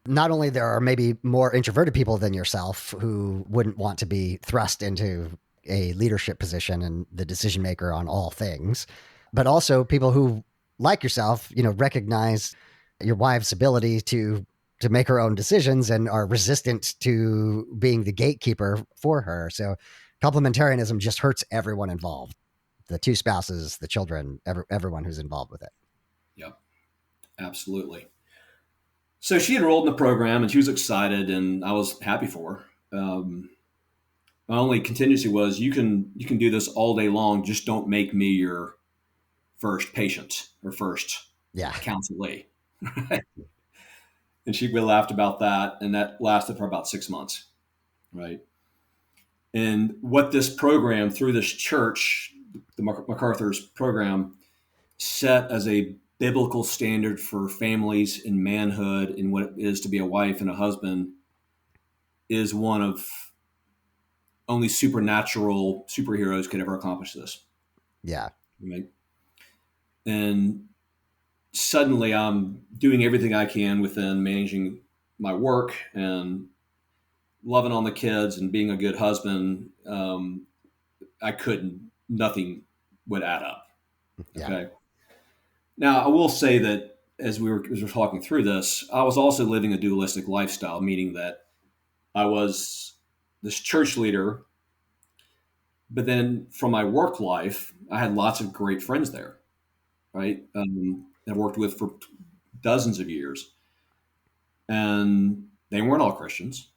not only there are maybe more introverted people than yourself who wouldn't want to be thrust into a leadership position and the decision maker on all things, but also people who, like yourself, recognize your wife's ability to make her own decisions and are resistant to being the gatekeeper for her. So complementarianism just hurts everyone involved, the two spouses, the children, everyone who's involved with it. Yep, absolutely. So she enrolled in the program and she was excited, and I was happy for her. My only contingency was you can do this all day long. Just don't make me your first patient or first Yeah. counselee. And she really laughed about that, and that lasted for about 6 months, right? And what this program through this church, the MacArthur's program, set as a biblical standard for families and manhood and what it is to be a wife and a husband is one of only supernatural superheroes could ever accomplish this. Yeah. Right? And suddenly I'm doing everything I can within managing my work and loving on the kids and being a good husband. I couldn't, nothing would add up. Yeah. Okay. Now, I will say that as we were talking through this, I was also living a dualistic lifestyle, meaning that I was this church leader, but then from my work life, I had lots of great friends there, right? I've worked with for dozens of years, and they weren't all Christians,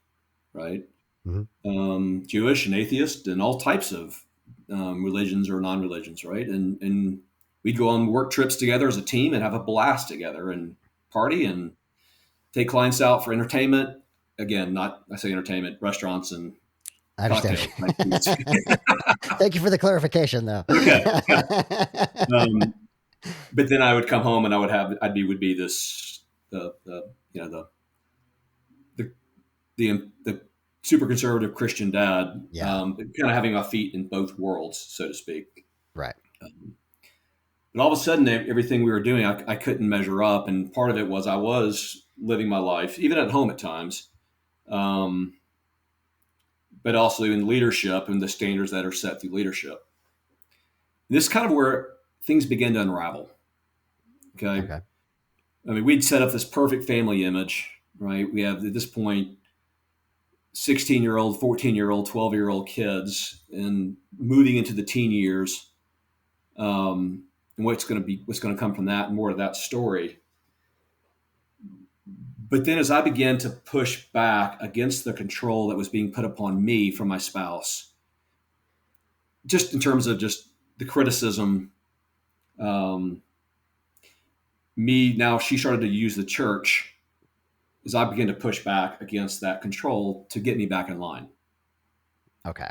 right? Mm-hmm. Jewish and atheist and all types of religions or non-religions, right? And we'd go on work trips together as a team and have a blast together and party and take clients out for entertainment. Again, not I say entertainment, restaurants and I understand. cocktails. Like foods. Thank you for the clarification, though. Okay, yeah. Um, but then I would come home and would be this the you know the the super conservative Christian dad, Yeah. kind of having my feet in both worlds, so to speak. Right. Um, but all of a sudden, everything we were doing, I couldn't measure up, and part of it was I was living my life, even at home at times, um, but also in leadership and the standards that are set through leadership. And this is kind of where things begin to unravel. Okay, Okay. I mean, we'd set up this perfect family image, right? We have at this point 16-year-old, 14-year-old, 12-year-old kids, and moving into the teen years, and what's going to come from that, and more of that story. But then, as I began to push back against the control that was being put upon me from my spouse, just in terms of just the criticism, um, me now she started to use the church is I began to push back against that control to get me back in line. Okay.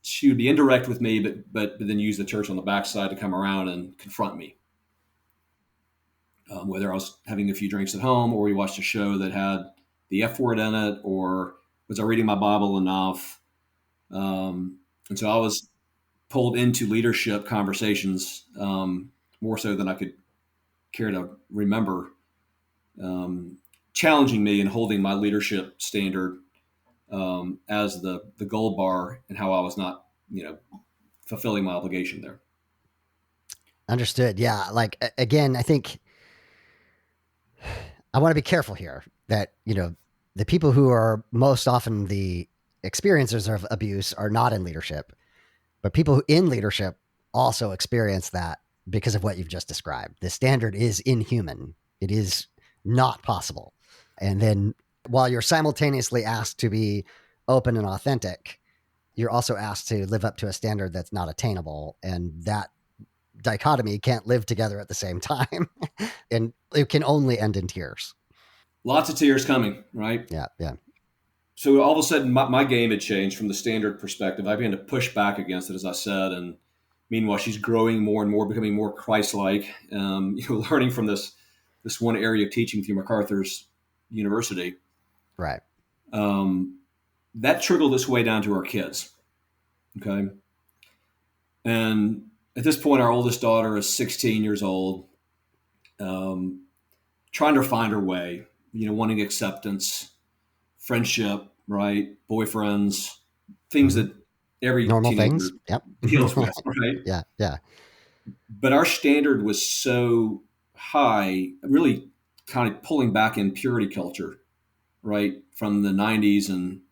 She would be indirect with me, but then use the church on the backside to come around and confront me. Whether I was having a few drinks at home, or we watched a show that had the F word in it, or was I reading my Bible enough? And so I was pulled into leadership conversations, more so than I could care to remember, um, challenging me and holding my leadership standard as the gold bar, and how I was not, fulfilling my obligation there. Understood. Yeah. Like, again, I think I want to be careful here that, the people who are most often the experiencers of abuse are not in leadership, but people who in leadership also experience that because of what you've just described. The standard is inhuman. It is not possible. And then while you're simultaneously asked to be open and authentic, you're also asked to live up to a standard that's not attainable. And that dichotomy can't live together at the same time. And it can only end in tears. Lots of tears coming, right? Yeah. Yeah. So all of a sudden, my game had changed from the standard perspective. I began to push back against it, as I said, and meanwhile, she's growing more and more, becoming more Christ-like. Learning from this one area of teaching through MacArthur's University. Right. Um, that trickled its way down to our kids. Okay, and at this point, our oldest daughter is 16 years old, um, trying to find her way. Wanting acceptance, friendship, right? Boyfriends, things Mm-hmm. that every Normal teenager things. Yep. deals with, right? Yeah. Yeah. But our standard was so high, really kind of pulling back in purity culture, right? From the 90s and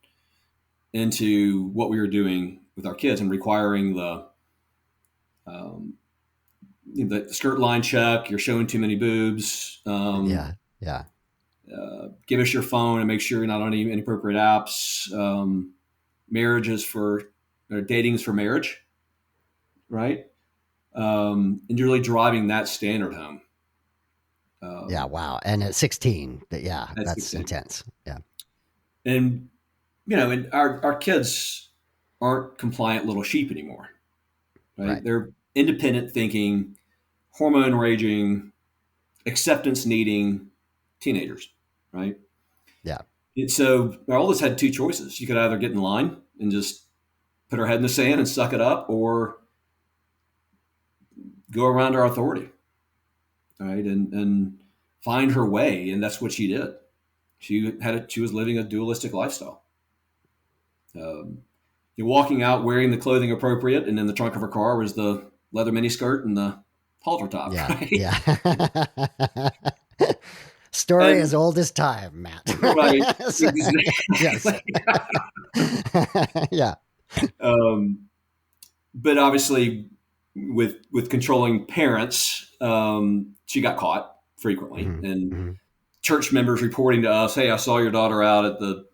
into what we were doing with our kids, and requiring um, the skirt line check, you're showing too many boobs, Yeah. Yeah. give us your phone and make sure you're not on any inappropriate apps. Marriages for, or dating's for marriage, right? And you're really driving that standard home. Yeah. Um, Wow. And at 16, yeah, at that's 16. intense. Yeah. And, and our kids aren't compliant little sheep anymore, right? Right. They're independent thinking, hormone raging, acceptance needing teenagers, right? Yeah. And so our oldest had two choices. You could either get in line and just put her head in the sand and suck it up, or go around our authority, right? And find her way. And that's what she did. She was living a dualistic lifestyle. Um, you're walking out wearing the clothing appropriate, and in the trunk of her car was the leather miniskirt and the halter top, Yeah. right? Yeah. Story as And old as time, Matt. right, So, yes. exactly. Yeah. um, but obviously, with controlling parents, she got caught frequently, Mm-hmm. and Mm-hmm. church members reporting to us, "Hey, I saw your daughter out at the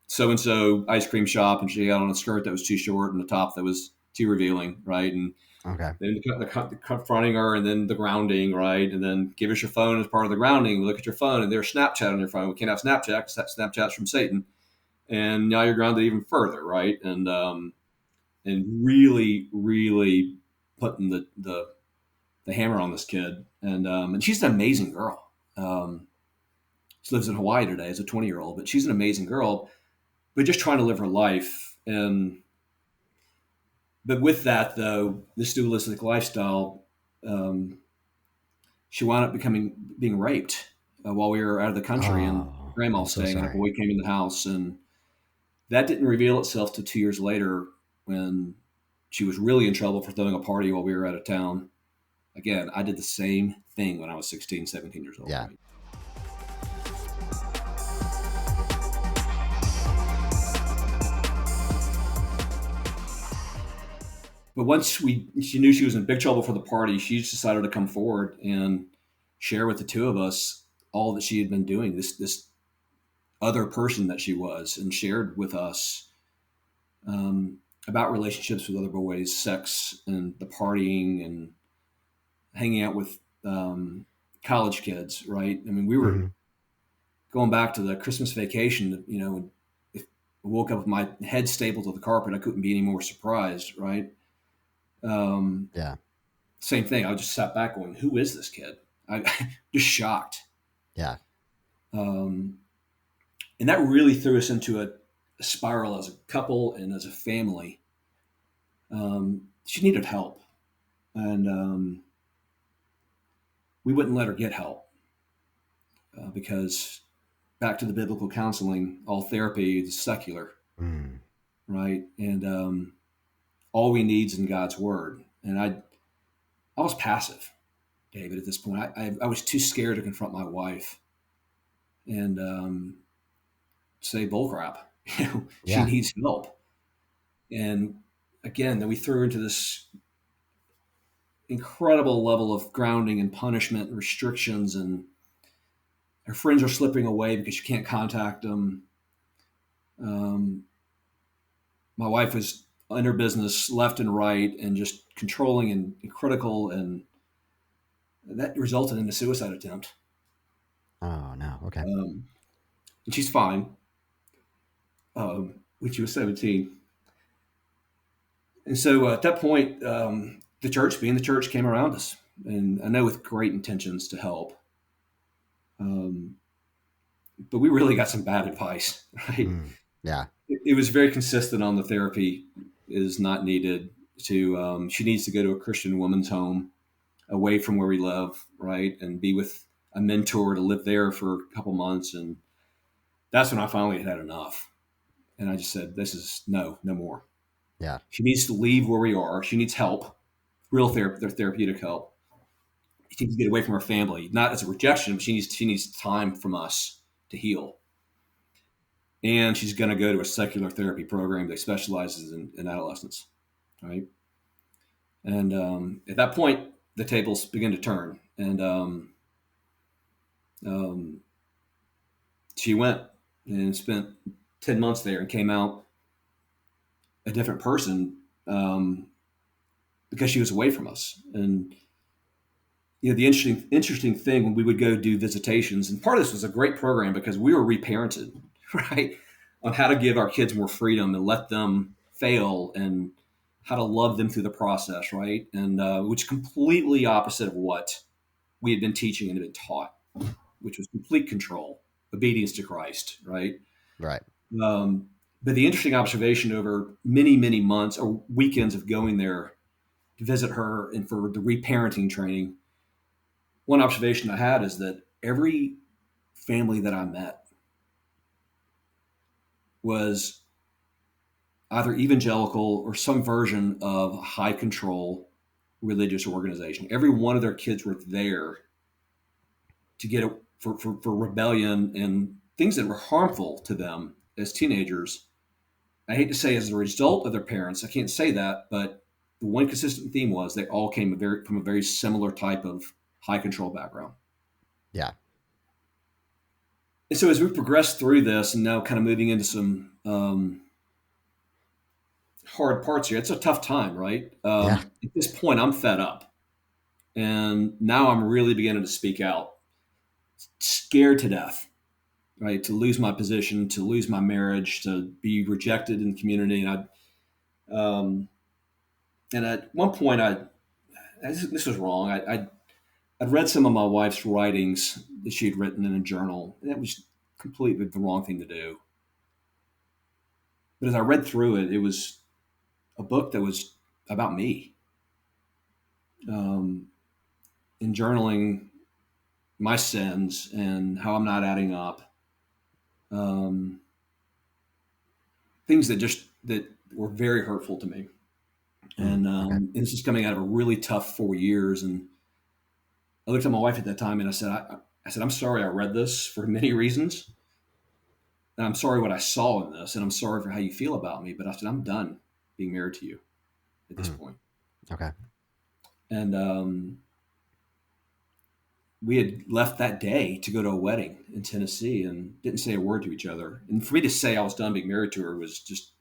so and so ice cream shop, and she had on a skirt that was too short and a top that was too revealing," right? And Okay. then the confronting her, and then the grounding, right? And then give us your phone as part of the grounding. We look at your phone, and there's Snapchat on your phone. We can't have Snapchat because that Snapchat's from Satan. And now you're grounded even further, right? And really, really putting the hammer on this kid. And she's an amazing girl. She lives in Hawaii today as a 20-year-old, but she's an amazing girl. But just trying to live her life. And but with that, though, this dualistic lifestyle, um, she wound up being raped while we were out of the country, and Oh, grandma I'm was so staying, and a sorry. boy came in the house, and that didn't reveal itself to 2 years later, when she was really in trouble for throwing a party while we were out of town. Again, I did the same thing when I was 16, 17 years old, Yeah. right? But once she knew she was in big trouble for the party, she just decided to come forward and share with the two of us all that she had been doing. This other person that she was, and shared with us, about relationships with other boys, sex, and the partying, and hanging out with college kids. Right? I mean, we were Mm-hmm. going back to the Christmas vacation, if I woke up with my head stapled to the carpet, I couldn't be any more surprised, right? Um, Yeah. Same thing. I just sat back going, "Who is this kid?" I just shocked, Yeah. um, and that really threw us into a spiral as a couple and as a family. She needed help, and we wouldn't let her get help because back to the biblical counseling, all therapy is secular, Mm. right? And all we need is in God's word. And I was passive, David, at this point. I was too scared to confront my wife and say bullcrap. She Yeah. needs help. And again, then we threw her into this incredible level of grounding and punishment and restrictions, and her friends are slipping away because she can't contact them. Um, my wife was under business left and right and just controlling and critical, and that resulted in a suicide attempt. Oh no. Okay. Um, and she's fine when she was 17. And so at that point, the church, being the church, came around us, and I know with great intentions to help. Um, but we really got some bad advice, right? Mm. Yeah. It was very consistent on the therapy is not needed. She needs to go to a Christian woman's home away from where we live, right, and be with a mentor to live there for a couple months. And that's when I finally had enough, and I just said, "This is no more." Yeah. She needs to leave where we are. She needs help, real therapeutic help. She needs to get away from her family, not as a rejection, but she needs time from us to heal. And she's going to go to a secular therapy program that specializes in adolescence, right? And at that point, the tables begin to turn, and um, she went and spent 10 months there and came out a different person because she was away from us. And the interesting thing when we would go do visitations, and part of this was a great program because we were reparented, right, on how to give our kids more freedom and let them fail and how to love them through the process, right, and which is completely opposite of what we had been teaching and had been taught, which was complete control, obedience to Christ, right. Right. Um, but the interesting observation over many, many months or weekends of going there to visit her and for the reparenting training, one observation I had is that every family that I met was either evangelical or some version of high control religious organization. Every one of their kids were there to get for rebellion and things that were harmful to them as teenagers. I hate to say as a result of their parents, I can't say that, but the one consistent theme was they all came from a very similar type of high control background. Yeah. And so as we progress through this and now kind of moving into some hard parts here, it's a tough time, right? Yeah. At this point, I'm fed up. And now I'm really beginning to speak out, scared to death, right? To lose my position, to lose my marriage, to be rejected in the community. And at one point, this was wrong. I'd read some of my wife's writings that she'd written in a journal, and it was completely the wrong thing to do. But as I read through it, it was a book that was about me, um, in journaling my sins and how I'm not adding up, um, things that were very hurtful to me. Mm. Okay. And this is coming out of a really tough 4 years. And I looked at my wife at that time and I said, I'm sorry I read this for many reasons. And I'm sorry what I saw in this. And I'm sorry for how you feel about me. But I said, I'm done being married to you at this Mm. point. Okay. And we had left that day to go to a wedding in Tennessee and didn't say a word to each other. And for me to say I was done being married to her was just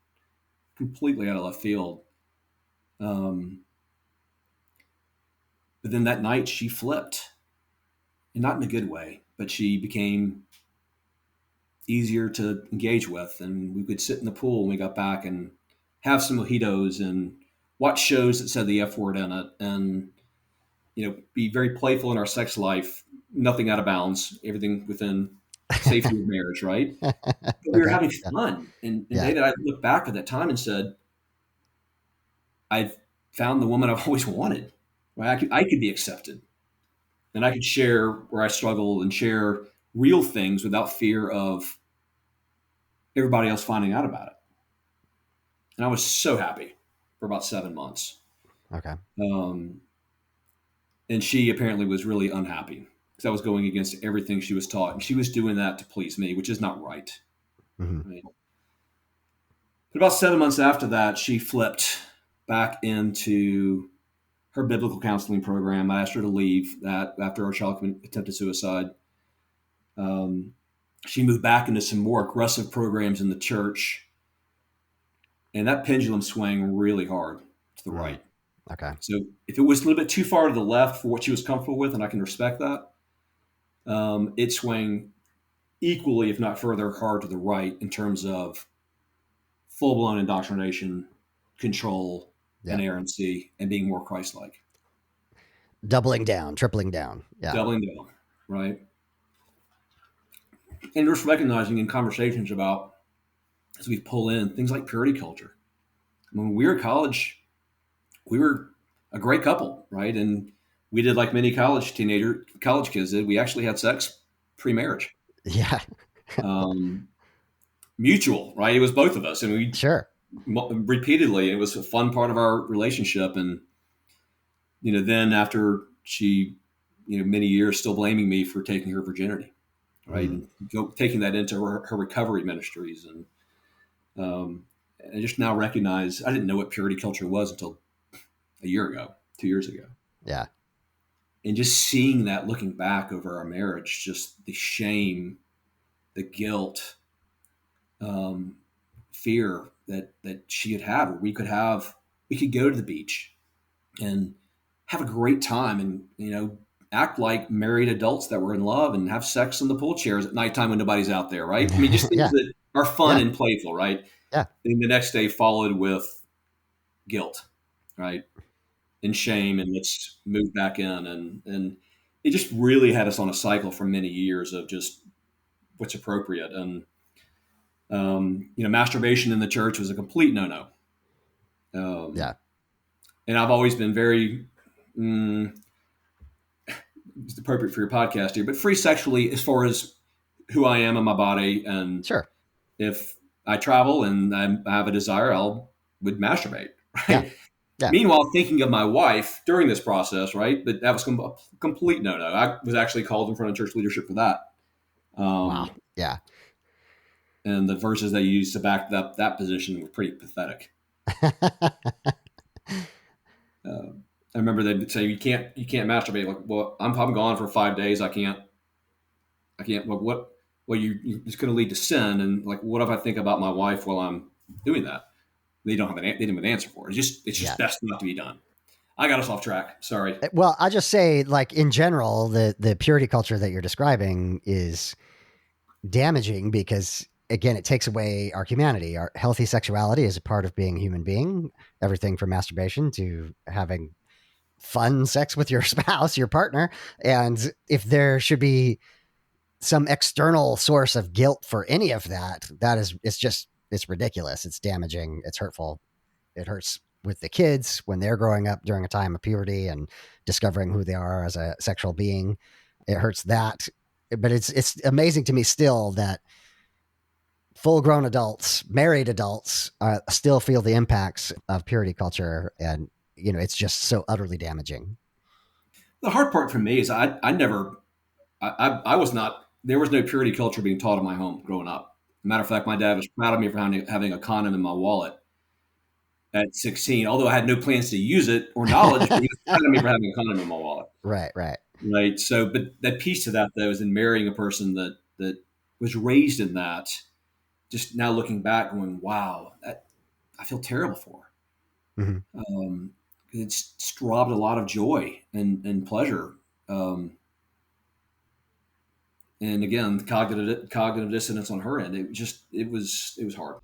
completely out of left field. Um, but then that night she flipped, and not in a good way, but she became easier to engage with. And we could sit in the pool when we got back and have some mojitos and watch shows that said the F word in it, and be very playful in our sex life. Nothing out of bounds. Everything within safety of marriage, right? But we were Okay. having Yeah. fun. And Yeah. David, I look back at that time and said, I've found the woman I've always wanted. Right? I could be accepted, and I could share where I struggle and share real things without fear of everybody else finding out about it. And I was so happy for about 7 months. Okay. Um, and she apparently was really unhappy because I was going against everything she was taught, and she was doing that to please me, which is not right. Hmm. Right? But about 7 months after that, she flipped back into her biblical counseling program. I asked her to leave that after our child attempted suicide. Um, she moved back into some more aggressive programs in the church, and that pendulum swung really hard to the Hmm. right. Okay. So if it was a little bit too far to the left for what she was comfortable with, and I can respect that, it swung equally, if not further, hard to the right in terms of full blown indoctrination, control, Yeah. inerrancy, and being more Christ like. Doubling down, tripling down. Yeah. Doubling down, right? And just recognizing in conversations about, as we pull in things like purity culture. When we were at college, we were a great couple, right? And we did like many college kids did. We actually had sex pre-marriage, Yeah. um, mutual, right? It was both of us, and we Sure. repeatedly. It was a fun part of our relationship, and then after she, many years still blaming me for taking her virginity, right, Hmm. and taking that into her recovery ministries, um, and I just now recognize I didn't know what purity culture was until a year ago, 2 years ago. Yeah. And just seeing that, looking back over our marriage, just the shame, the guilt, um, fear that she had where we could go to the beach and have a great time, and act like married adults that were in love and have sex in the pool chairs at nighttime when nobody's out there, right? I mean, just things Yeah. that are fun Yeah. and playful, right? Yeah. And the next day followed with guilt, right? And shame, and let's move back in, and it just really had us on a cycle for many years of just what's appropriate. And masturbation in the church was a complete no-no. um, Yeah. and I've always been very it's appropriate for your podcast here, but free sexually as far as who I am in my body. And Sure. if I travel and I have a desire, I'll would masturbate, Yeah. right? Yeah. Meanwhile, thinking of my wife during this process, right? But that was a complete no-no. I was actually called in front of church leadership for that. Wow. Um, Yeah. and the verses they used to back up that position were pretty pathetic. Uh, I remember they'd say you can't masturbate. Like, well, I'm gone for 5 days. I can't. Well, what? Well, you're just going to lead to sin. And like, what if I think about my wife while I'm doing that? They didn't have an answer for it. It's just Yeah. best not to be done. I got us off track. Sorry. Well, I just say, like, in general, the purity culture that you're describing is damaging because, again, it takes away our humanity. Our healthy sexuality is a part of being a human being. Everything from masturbation to having fun sex with your spouse, your partner. And if there should be some external source of guilt for any of that, it's ridiculous. It's damaging. It's hurtful. It hurts with the kids when they're growing up during a time of puberty and discovering who they are as a sexual being. It hurts that. But it's amazing to me still that full grown adults, married adults, still feel the impacts of purity culture, and it's just so utterly damaging. The hard part for me is I never I was not there was no purity culture being taught in my home growing up. Matter of fact, my dad was proud of me for having a condom in my wallet at 16, although I had no plans to use it or knowledge, but he was proud of me for having a condom in my wallet. Right, right. Right. So, but that piece to that though is in marrying a person that was raised in that. Just now looking back, going, wow, I feel terrible for Hmm. her. It's robbed a lot of joy and pleasure. Um, And again, cognitive dissonance on her end. It was hard.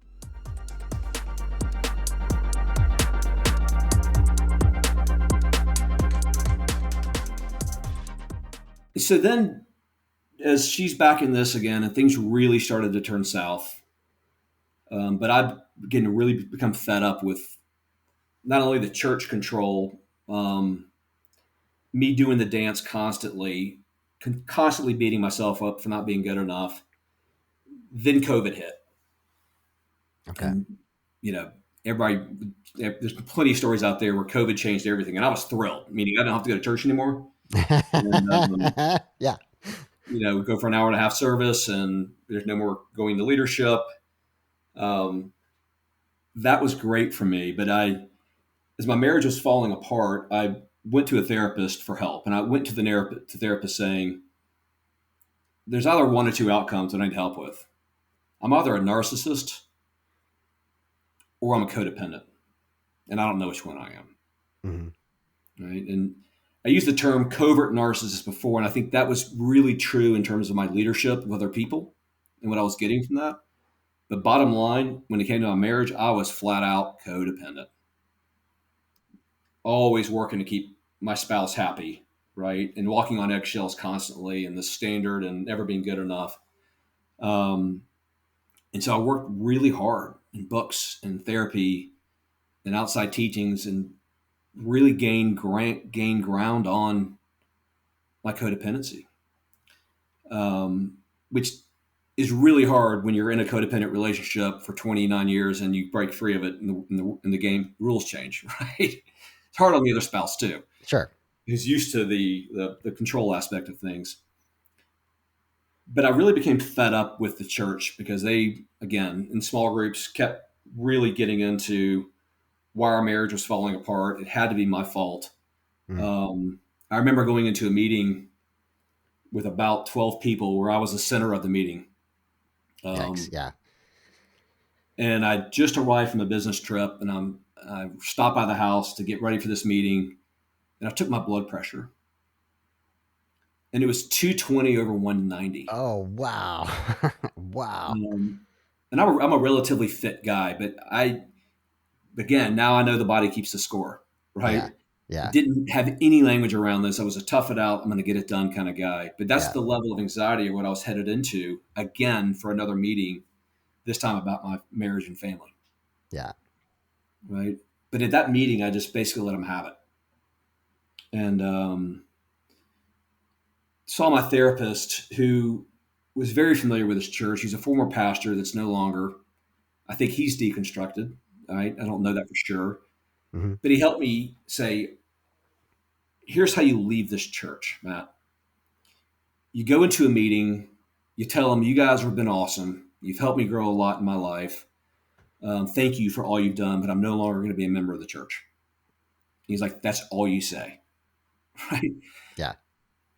So then, as she's back in this again, and things really started to turn south, but I began to really become fed up with not only the church control, me doing the dance constantly, constantly beating myself up for not being good enough. Then COVID hit, Okay. and you know, everybody. There's plenty of stories out there where COVID changed everything, and I was thrilled. Meaning, I don't have to go to church anymore, and Yeah. go for an hour and a half service, and there's no more going to leadership. Um, that was great for me, but as my marriage was falling apart, I went to a therapist for help, and I went to the therapist saying, "There's either one or two outcomes that I need help with. I'm either a narcissist or I'm a codependent, and I don't know which one I am." Hmm. Right, and I used the term covert narcissist before, and I think that was really true in terms of my leadership with other people and what I was getting from that. But bottom line, when it came to my marriage, I was flat out codependent, always working to keep my spouse happy, right? And walking on eggshells constantly and the standard and never being good enough. Um, and so I worked really hard in books and therapy and outside teachings and really gain ground on my codependency, which is really hard when you're in a codependent relationship for 29 years and you break free of it and the game rules change, right? It's hard on the other spouse too, Sure. who's used to the control aspect of things. But I really became fed up with the church because they, again, in small groups, kept really getting into why our marriage was falling apart. It had to be my fault. Mm. Um, I remember going into a meeting with about 12 people where I was the center of the meeting. Yikes. Um, Yeah. and I just arrived from a business trip, and I stopped by the house to get ready for this meeting, and I took my blood pressure, and it was 220 over 190. Oh, wow. Wow. And I'm a relatively fit guy, but again, now I know the body keeps the score, Yeah. right? I Yeah. didn't have any language around this. I was a tough it out, I'm going to get it done kind of guy. But that's Yeah. the level of anxiety of what I was headed into again for another meeting, this time about my marriage and family, Yeah. right? But at that meeting, I just basically let them have it. And saw my therapist who was very familiar with his church. He's a former pastor that's no longer, I think he's deconstructed. Right? I don't know that for sure. Hmm. But he helped me say, here's how you leave this church, Matt. You go into a meeting, you tell them, you guys have been awesome. You've helped me grow a lot in my life. Thank you for all you've done, but I'm no longer going to be a member of the church. He's like, that's all you say. Right. Yeah.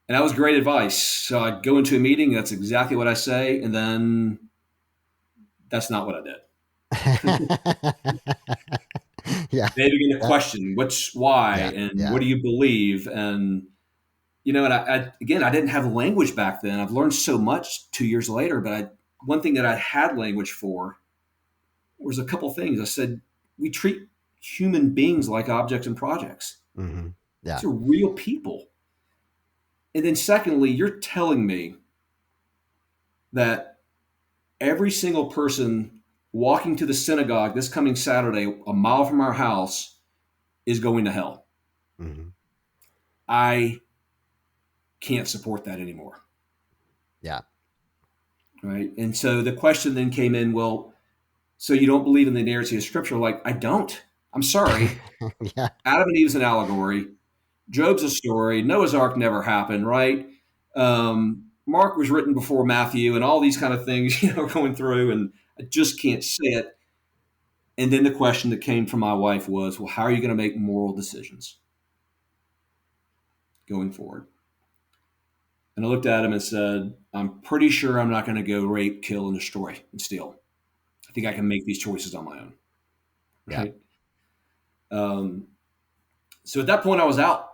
And that was great advice. So I go into a meeting, that's exactly what I say. And then that's not what I did. Yeah. They begin to Yeah. question what's why Yeah. and Yeah. what do you believe? And and again, I didn't have language back then. I've learned so much 2 years later, but one thing that I had language for was a couple things. I said, we treat human beings like objects and projects. Hmm. Yeah. These are real people. And then secondly, you're telling me that every single person walking to the synagogue this coming Saturday, a mile from our house, is going to hell. Hmm. I can't support that anymore. Yeah. Right. And so the question then came in, well, so you don't believe in the inerrancy of scripture? Like, I don't. I'm sorry. Yeah. Adam and Eve's an allegory. Job's a story. Noah's Ark never happened, right? Mark was written before Matthew, and all these kind of things, going through, and I just can't say it. And then the question that came from my wife was, well, how are you going to make moral decisions going forward? And I looked at him and said, I'm pretty sure I'm not going to go rape, kill, and destroy and steal. I think I can make these choices on my own. Yeah. Right. Um, so at that point, I was out.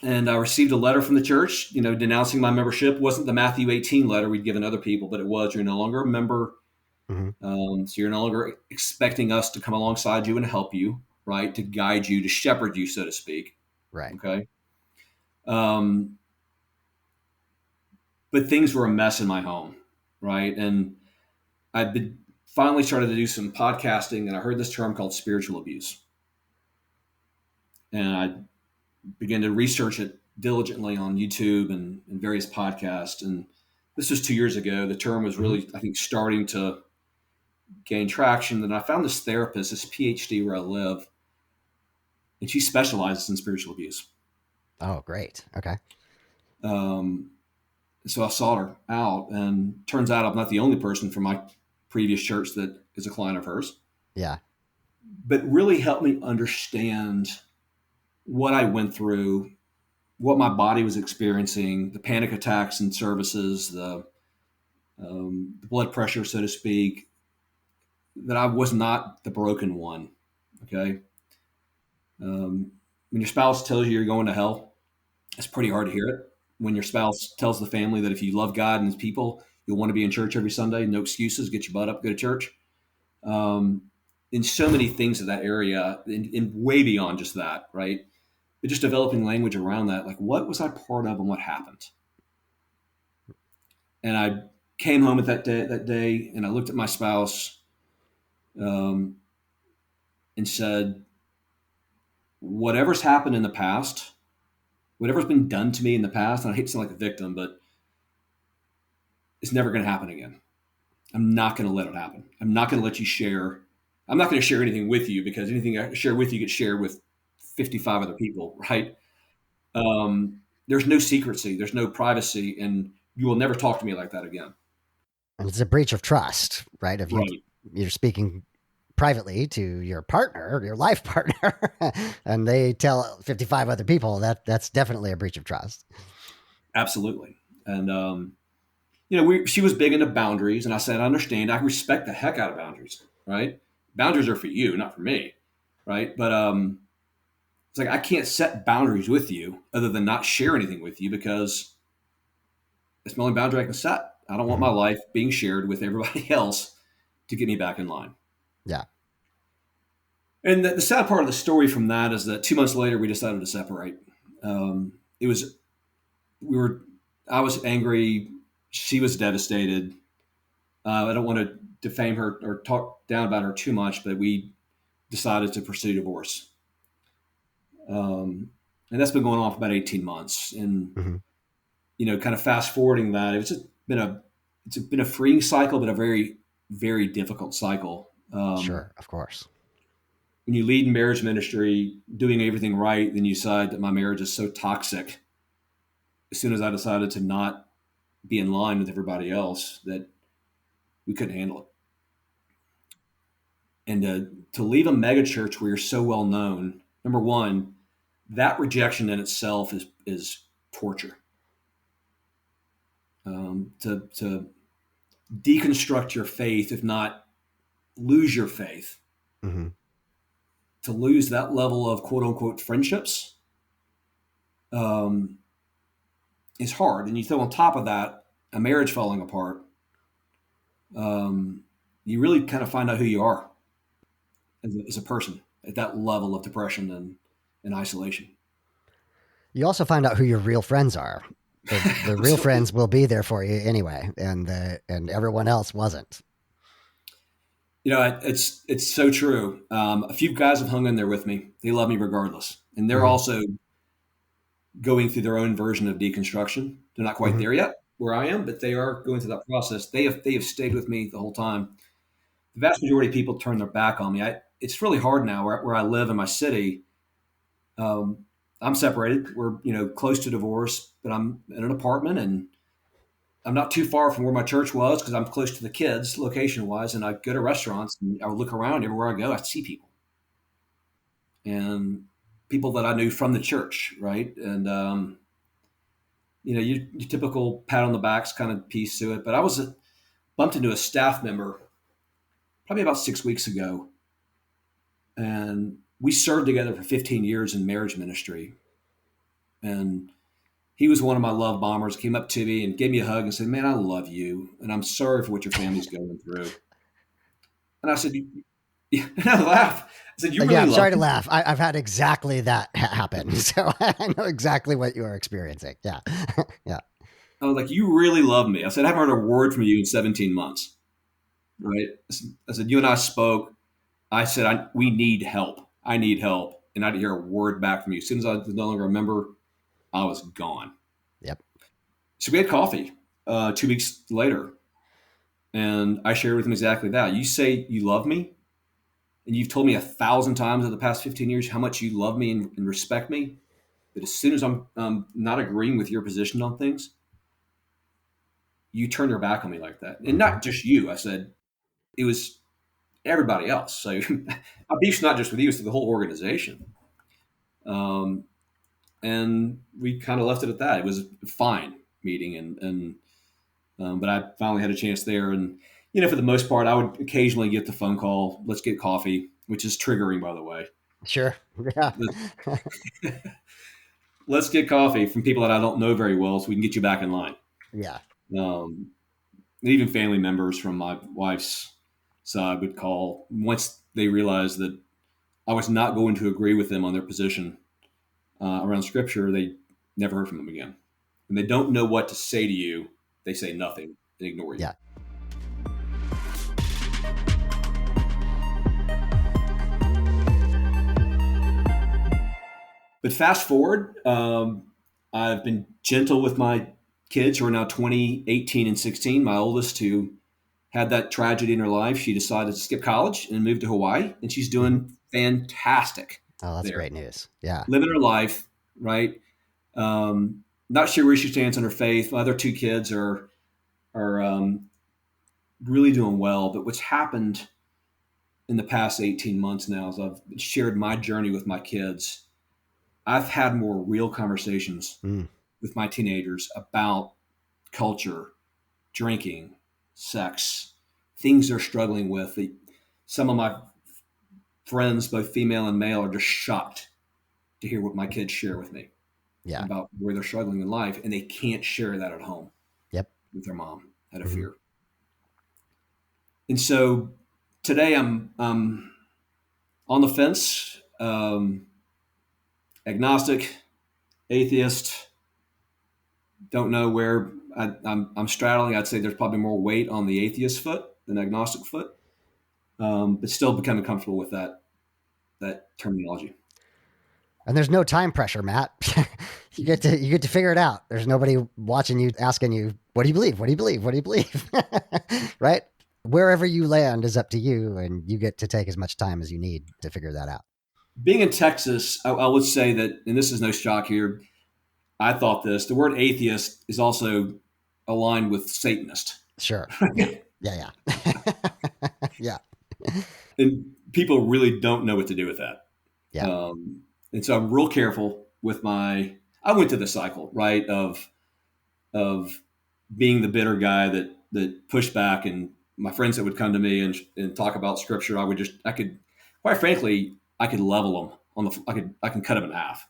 And I received a letter from the church, denouncing my membership. It wasn't the Matthew 18 letter we'd given other people, but it was, you're no longer a member. Hmm. So you're no longer expecting us to come alongside you and help you, right? To guide you, to shepherd you, so to speak. Right. Okay. Um, but things were a mess in my home, right? And I've been finally started to do some podcasting, and I heard this term called spiritual abuse. And I began to research it diligently on YouTube and various podcasts. And this was 2 years ago. The term was Hmm. really, I think, starting to gain traction. And I found this therapist, this PhD where I live, and she specializes in spiritual abuse. Oh, great. Okay. Um, so I sought her out, and turns out I'm not the only person from my previous church that is a client of hers, Yeah. but really helped me understand what I went through, what my body was experiencing, the panic attacks in services, the blood pressure, so to speak, that I was not the broken one. Okay. When your spouse tells you you're going to hell, it's pretty hard to hear it. When your spouse tells the family that if you love God and his people, you'll want to be in church every Sunday, no excuses, get your butt up, go to church. Um, in so many things in that area, and way beyond just that, right? But just developing language around that, like what was I part of and what happened? And I came home at that day, and I looked at my spouse um, and said, whatever's happened in the past, whatever's been done to me in the past, and I hate to sound like a victim, but it's never going to happen again. I'm not going to let it happen. I'm not going to let you share. I'm not going to share anything with you because anything I share with you gets shared with 55 other people, right? There's no secrecy, there's no privacy, and you will never talk to me like that again. And it's a breach of trust, right? If Right. you're speaking privately to your partner, your life partner, and they tell 55 other people, that's definitely a breach of trust. Absolutely. And she was big into boundaries, and I said, I understand. I respect the heck out of boundaries, right? Boundaries are for you, not for me, right? But it's like I can't set boundaries with you other than not share anything with you because it's the only boundary I can set. I don't want Hmm. my life being shared with everybody else to get me back in line. Yeah. And the sad part of the story from that is that 2 months later we decided to separate. It was we were I was angry. She was devastated. I don't want to defame her or talk down about her too much, but we decided to pursue divorce. And that's been going on for about 18 months. And, Hmm. kind of fast forwarding that, it's been a freeing cycle, but a very, very difficult cycle. Sure. Of course. When you lead in marriage ministry, doing everything right, then you decide that my marriage is so toxic. As soon as I decided to not be in line with everybody else, that we couldn't handle it. And to leave a mega church where you're so well known, number one, that rejection in itself is torture. To deconstruct your faith, if not lose your faith, Hmm. to lose that level of quote unquote friendships, um, is hard. And you throw on top of that a marriage falling apart, um, you really kind of find out who you are as a person at that level of depression and isolation. You also find out who your real friends are. The real Absolutely. friends will be there for you anyway, and everyone else wasn't. It's so true. A few guys have hung in there with me. They love me regardless, and they're Hmm. also going through their own version of deconstruction. They're not quite Hmm. there yet where I am, but they are going through that process. They have stayed with me the whole time. The vast majority of people turn their back on me. It's really hard now where I live in my city. Um, I'm separated. We're close to divorce, but I'm in an apartment and I'm not too far from where my church was because I'm close to the kids location wise. And I go to restaurants and I look around everywhere I go. I see people and people that I knew from the church, right? And your typical pat on the backs kind of piece to it. But I was bumped into a staff member probably about 6 weeks ago, and we served together for 15 years in marriage ministry. And he was one of my love bombers, came up to me and gave me a hug and said, "Man, I love you. And I'm sorry for what your family's going through." And I said, yeah, and I laughed. I said, "You Yeah, really I'm love sorry to me?" laugh. I've had exactly that happen. So I know exactly what you are experiencing. Yeah. Yeah. I was like, "You really love me." I said, "I haven't heard a word from you in 17 months." Right. I said, "You and I spoke. I said, we need help. I need help." And I didn't hear a word back from you. As soon as I was no longer a member, I was gone. Yep. So we had coffee 2 weeks later. And I shared with him exactly that. You say you love me, and you've told me 1,000 times over the past 15 years how much you love me and respect me. But as soon as I'm not agreeing with your position on things, you turn your back on me like that. And Hmm. not just you. I said, it was everybody else. So my beef's not just with you, it's with the whole organization. Um, and we kind of left it at that. It was a fine meeting. But I finally had a chance there. And, for the most part, I would occasionally get the phone call, "Let's get coffee," which is triggering, by the way. Sure. Yeah. Let's get coffee from people that I don't know very well so we can get you back in line. Yeah. Um, and even family members from my wife's side would call once they realized that I was not going to agree with them on their position around scripture. They never heard from them again. And they don't know what to say to you. They say nothing and ignore you. Yeah. But fast forward, I've been gentle with my kids who are now 20, 18, and 16. My oldest, who had that tragedy in her life, she decided to skip college and move to Hawaii, and she's Hmm. doing fantastic Oh, that's there, great news. Yeah. living her life, right? Not sure where she stands on her faith. My other two kids are really doing well. But what's happened in the past 18 months now is I've shared my journey with my kids. I've had more real conversations Mm. with my teenagers about culture, drinking, sex, things they're struggling with. Some of my friends, both female and male, are just shocked to hear what my kids share with me Yeah. about where they're struggling in life, and they can't share that at home Yep. with their mom out of Hmm. fear. And so today I'm on the fence, agnostic, atheist. Don't know where I'm straddling. I'd say there's probably more weight on the atheist foot than agnostic foot, but still becoming comfortable with that terminology. And there's no time pressure, Matt. You get to figure it out. There's nobody watching you asking you, "What do you believe? What do you believe? What do you believe?" Right? Wherever you land is up to you, and you get to take as much time as you need to figure that out. Being in Texas, I would say that, and this is no shock here. I thought this. The word atheist is also aligned with Satanist, Sure. Yeah. right? Yeah. Yeah. Yeah. And people really don't know what to do with that. Yeah. And so I'm real careful with my. I went to the cycle, right, of being the bitter guy that pushed back, and my friends that would come to me and talk about scripture, I could, quite frankly, I could level them on the. I can cut them in half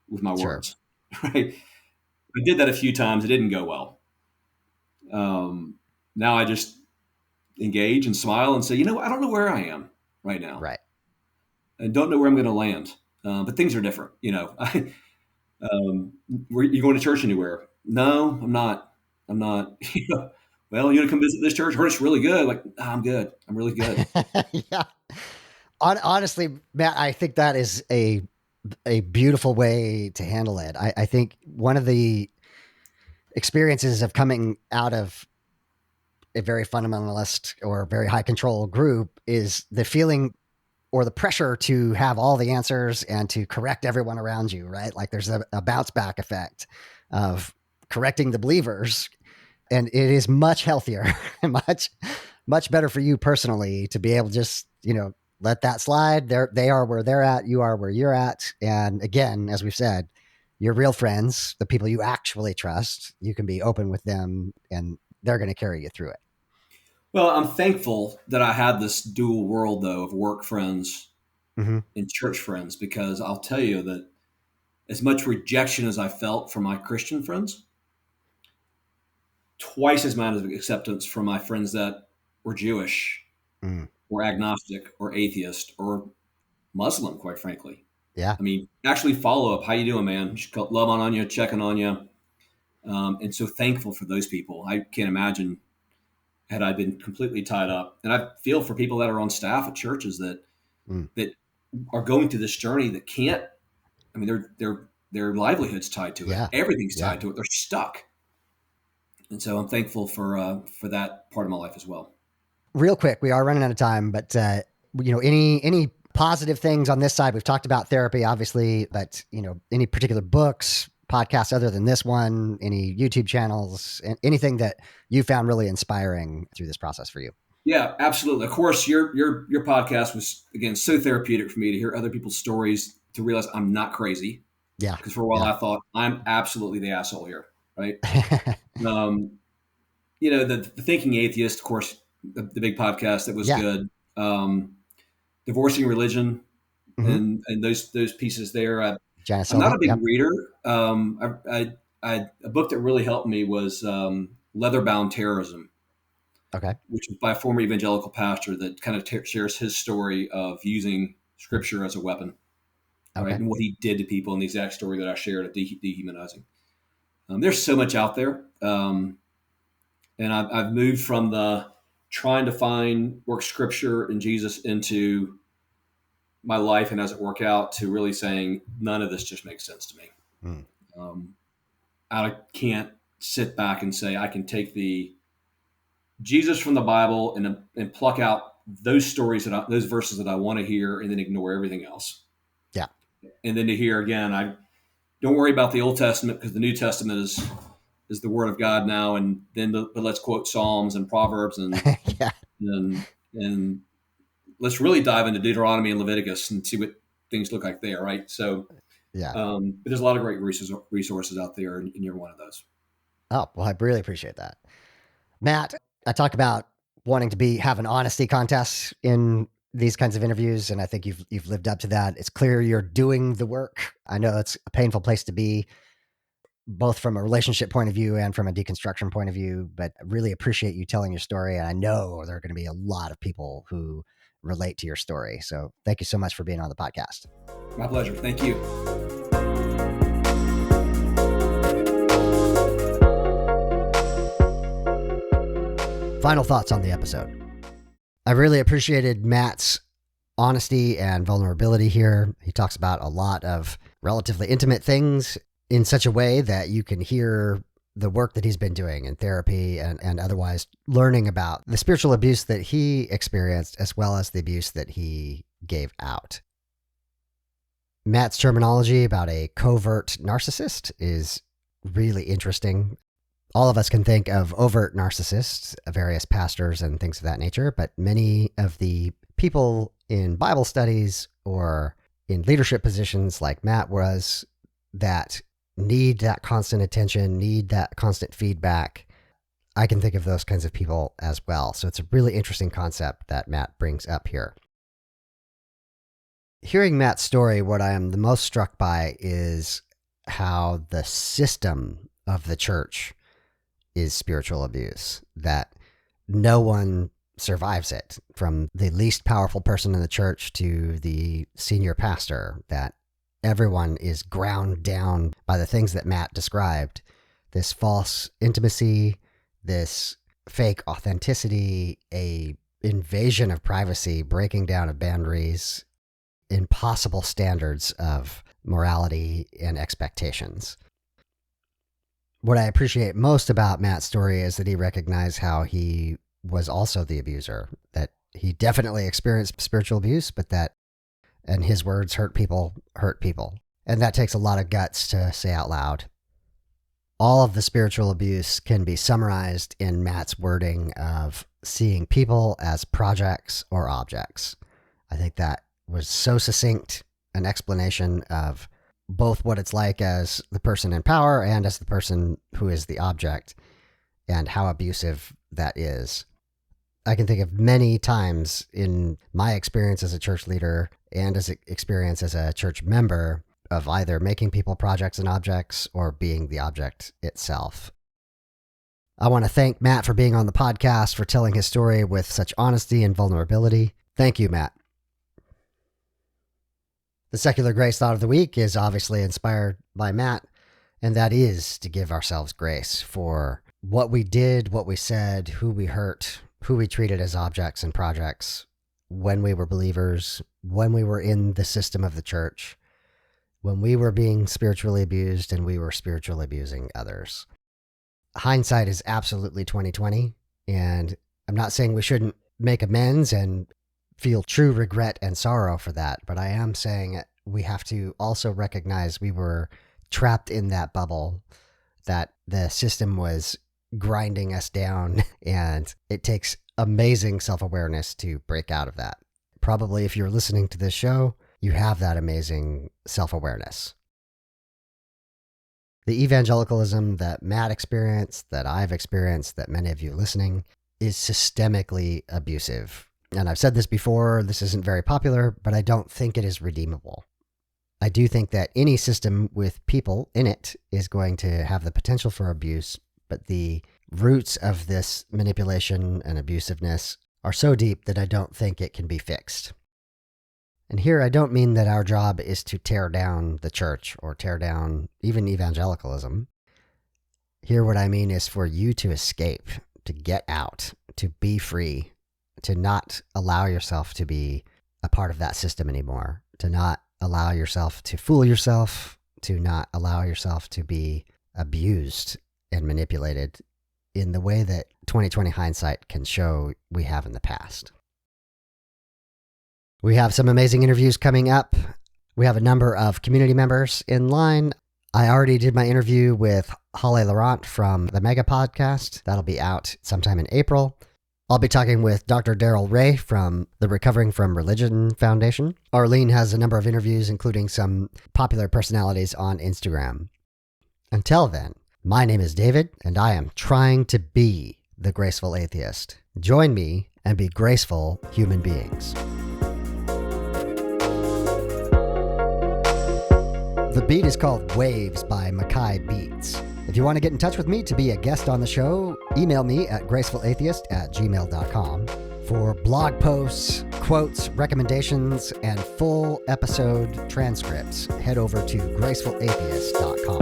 with my Sure. words, right? I did that a few times. It didn't go well. Now I just engage and smile and say, I don't know where I am right now, Right. and don't know where I'm going to land. But things are different. Were you going to church anywhere? No, I'm not. I'm not. Well, you want to come visit this church? Heard it's really good. Like, "Nah, I'm good. I'm really good." Yeah. Honestly, Matt, I think that is a beautiful way to handle it. I think one of the experiences of coming out of a very fundamentalist or very high control group is the feeling or the pressure to have all the answers and to correct everyone around you, right? Like there's a bounce back effect of correcting the believers. And it is much healthier, much better for you personally to be able to just, let that slide. They are where they're at. You are where you're at. And again, as we've said, your real friends, the people you actually trust, you can be open with them and they're going to carry you through it. Well, I'm thankful that I had this dual world though of work friends Mm-hmm. and church friends, because I'll tell you that as much rejection as I felt from my Christian friends, twice as much acceptance from my friends that were Jewish Mm. or agnostic or atheist or Muslim, quite frankly. Yeah. I mean, actually follow up. How you doing, man? Just love on you, checking on you. And so thankful for those people. I can't imagine had I been completely tied up. And I feel for people that are on staff at churches Mm. that are going through this journey that can't. I mean, their livelihood's tied to it. Yeah. Everything's Yeah. tied to it. They're stuck. And so I'm thankful for that part of my life as well. Real quick, we are running out of time, but any positive things on this side? We've talked about therapy, obviously, but any particular books, podcasts other than this one, any YouTube channels, and anything that you found really inspiring through this process for you? Yeah, absolutely. Of course, your podcast was again so therapeutic for me to hear other people's stories, to realize I'm not crazy. Yeah. Because for a while Yeah. I thought I'm absolutely the asshole here, right? Um, the Thinking Atheist, of course, the big podcast that was Yeah. good. Divorcing Religion Mm-hmm. and those pieces there. Janice I'm not Silva. a big Yep. reader. A book that really helped me was Leatherbound Terrorism, Okay. which is by a former evangelical pastor that kind of shares his story of using scripture as a weapon, right? Okay. And what he did to people in the exact story that I shared of dehumanizing. There's so much out there. And I've moved from the trying to work scripture and Jesus into my life and as it work out to really saying none of this just makes sense to me. Mm. Um, I can't sit back and say I can take the Jesus from the Bible and pluck out those stories those verses that I want to hear and then ignore everything else. Yeah. And then to hear again, I don't worry about the Old Testament because the New Testament is the Word of God now. And then but let's quote Psalms and Proverbs Yeah. and let's really dive into Deuteronomy and Leviticus and see what things look like there, right? So, Yeah. but there's a lot of great resources out there, and you're one of those. Oh, well, I really appreciate that. Matt, I talk about wanting to have an honesty contest in these kinds of interviews, and I think you've lived up to that. It's clear you're doing the work. I know it's a painful place to be, both from a relationship point of view and from a deconstruction point of view, but I really appreciate you telling your story. And I know there are going to be a lot of people who relate to your story. So thank you so much for being on the podcast. My pleasure. Thank you. Final thoughts on the episode. I really appreciated Matt's honesty and vulnerability here. He talks about a lot of relatively intimate things in such a way that you can hear the work that he's been doing in therapy and otherwise learning about the spiritual abuse that he experienced as well as the abuse that he gave out. Matt's terminology about a covert narcissist is really interesting. All of us can think of overt narcissists, various pastors and things of that nature, but many of the people in Bible studies or in leadership positions like Matt was that need that constant attention, need that constant feedback. I can think of those kinds of people as well. So it's a really interesting concept that Matt brings up here. Hearing Matt's story, what I am the most struck by is how the system of the church is spiritual abuse, that no one survives it, from the least powerful person in the church to the senior pastor, that everyone is ground down by the things that Matt described. This false intimacy, this fake authenticity, a invasion of privacy, breaking down of boundaries, impossible standards of morality and expectations. What I appreciate most about Matt's story is that he recognized how he was also the abuser, that he definitely experienced spiritual abuse, but that, in his words, hurt people. And that takes a lot of guts to say out loud. All of the spiritual abuse can be summarized in Matt's wording of seeing people as projects or objects. I think that was so succinct an explanation of both what it's like as the person in power and as the person who is the object, and how abusive that is. I can think of many times in my experience as a church leader and as experience as a church member of either making people projects and objects or being the object itself. I want to thank Matt for being on the podcast, for telling his story with such honesty and vulnerability. Thank you, Matt. The secular grace thought of the week is obviously inspired by Matt, and that is to give ourselves grace for what we did, what we said, who we hurt, who we treated as objects and projects when we were believers, when we were in the system of the church, when we were being spiritually abused and we were spiritually abusing others. Hindsight is absolutely 2020, and I'm not saying we shouldn't make amends and feel true regret and sorrow for that, but I am saying we have to also recognize we were trapped in that bubble, that the system was grinding us down, and it takes amazing self-awareness to break out of that. Probably if you're listening to this show, you have that amazing self-awareness. The evangelicalism that Matt experienced, that I've experienced, that many of you listening, is systemically abusive. And I've said this before, this isn't very popular, but I don't think it is redeemable. I do think that any system with people in it is going to have the potential for abuse, but the roots of this manipulation and abusiveness are so deep that I don't think it can be fixed. And here I don't mean that our job is to tear down the church or tear down even evangelicalism. Here what I mean is for you to escape, to get out, to be free, to not allow yourself to be a part of that system anymore, to not allow yourself to fool yourself, to not allow yourself to be abused and manipulated in the way that 2020 hindsight can show we have in the past. We have some amazing interviews coming up. We have a number of community members in line. I already did my interview with Holly Laurent from the Mega Podcast. That'll be out sometime in April. I'll be talking with Dr. Daryl Ray from the Recovering from Religion Foundation. Arlene has a number of interviews, including some popular personalities on Instagram. Until then, my name is David, and I am trying to be the graceful atheist. Join me and be graceful human beings. The beat is called Waves by Mackay Beats. If you want to get in touch with me to be a guest on the show, email me at gracefulatheist@gmail.com. For blog posts, quotes, recommendations, and full episode transcripts, head over to gracefulatheist.com.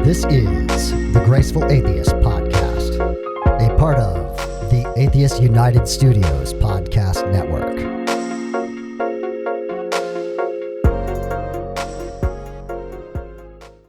This is the Graceful Atheist Podcast, a part of the Atheist United Studios podcast network.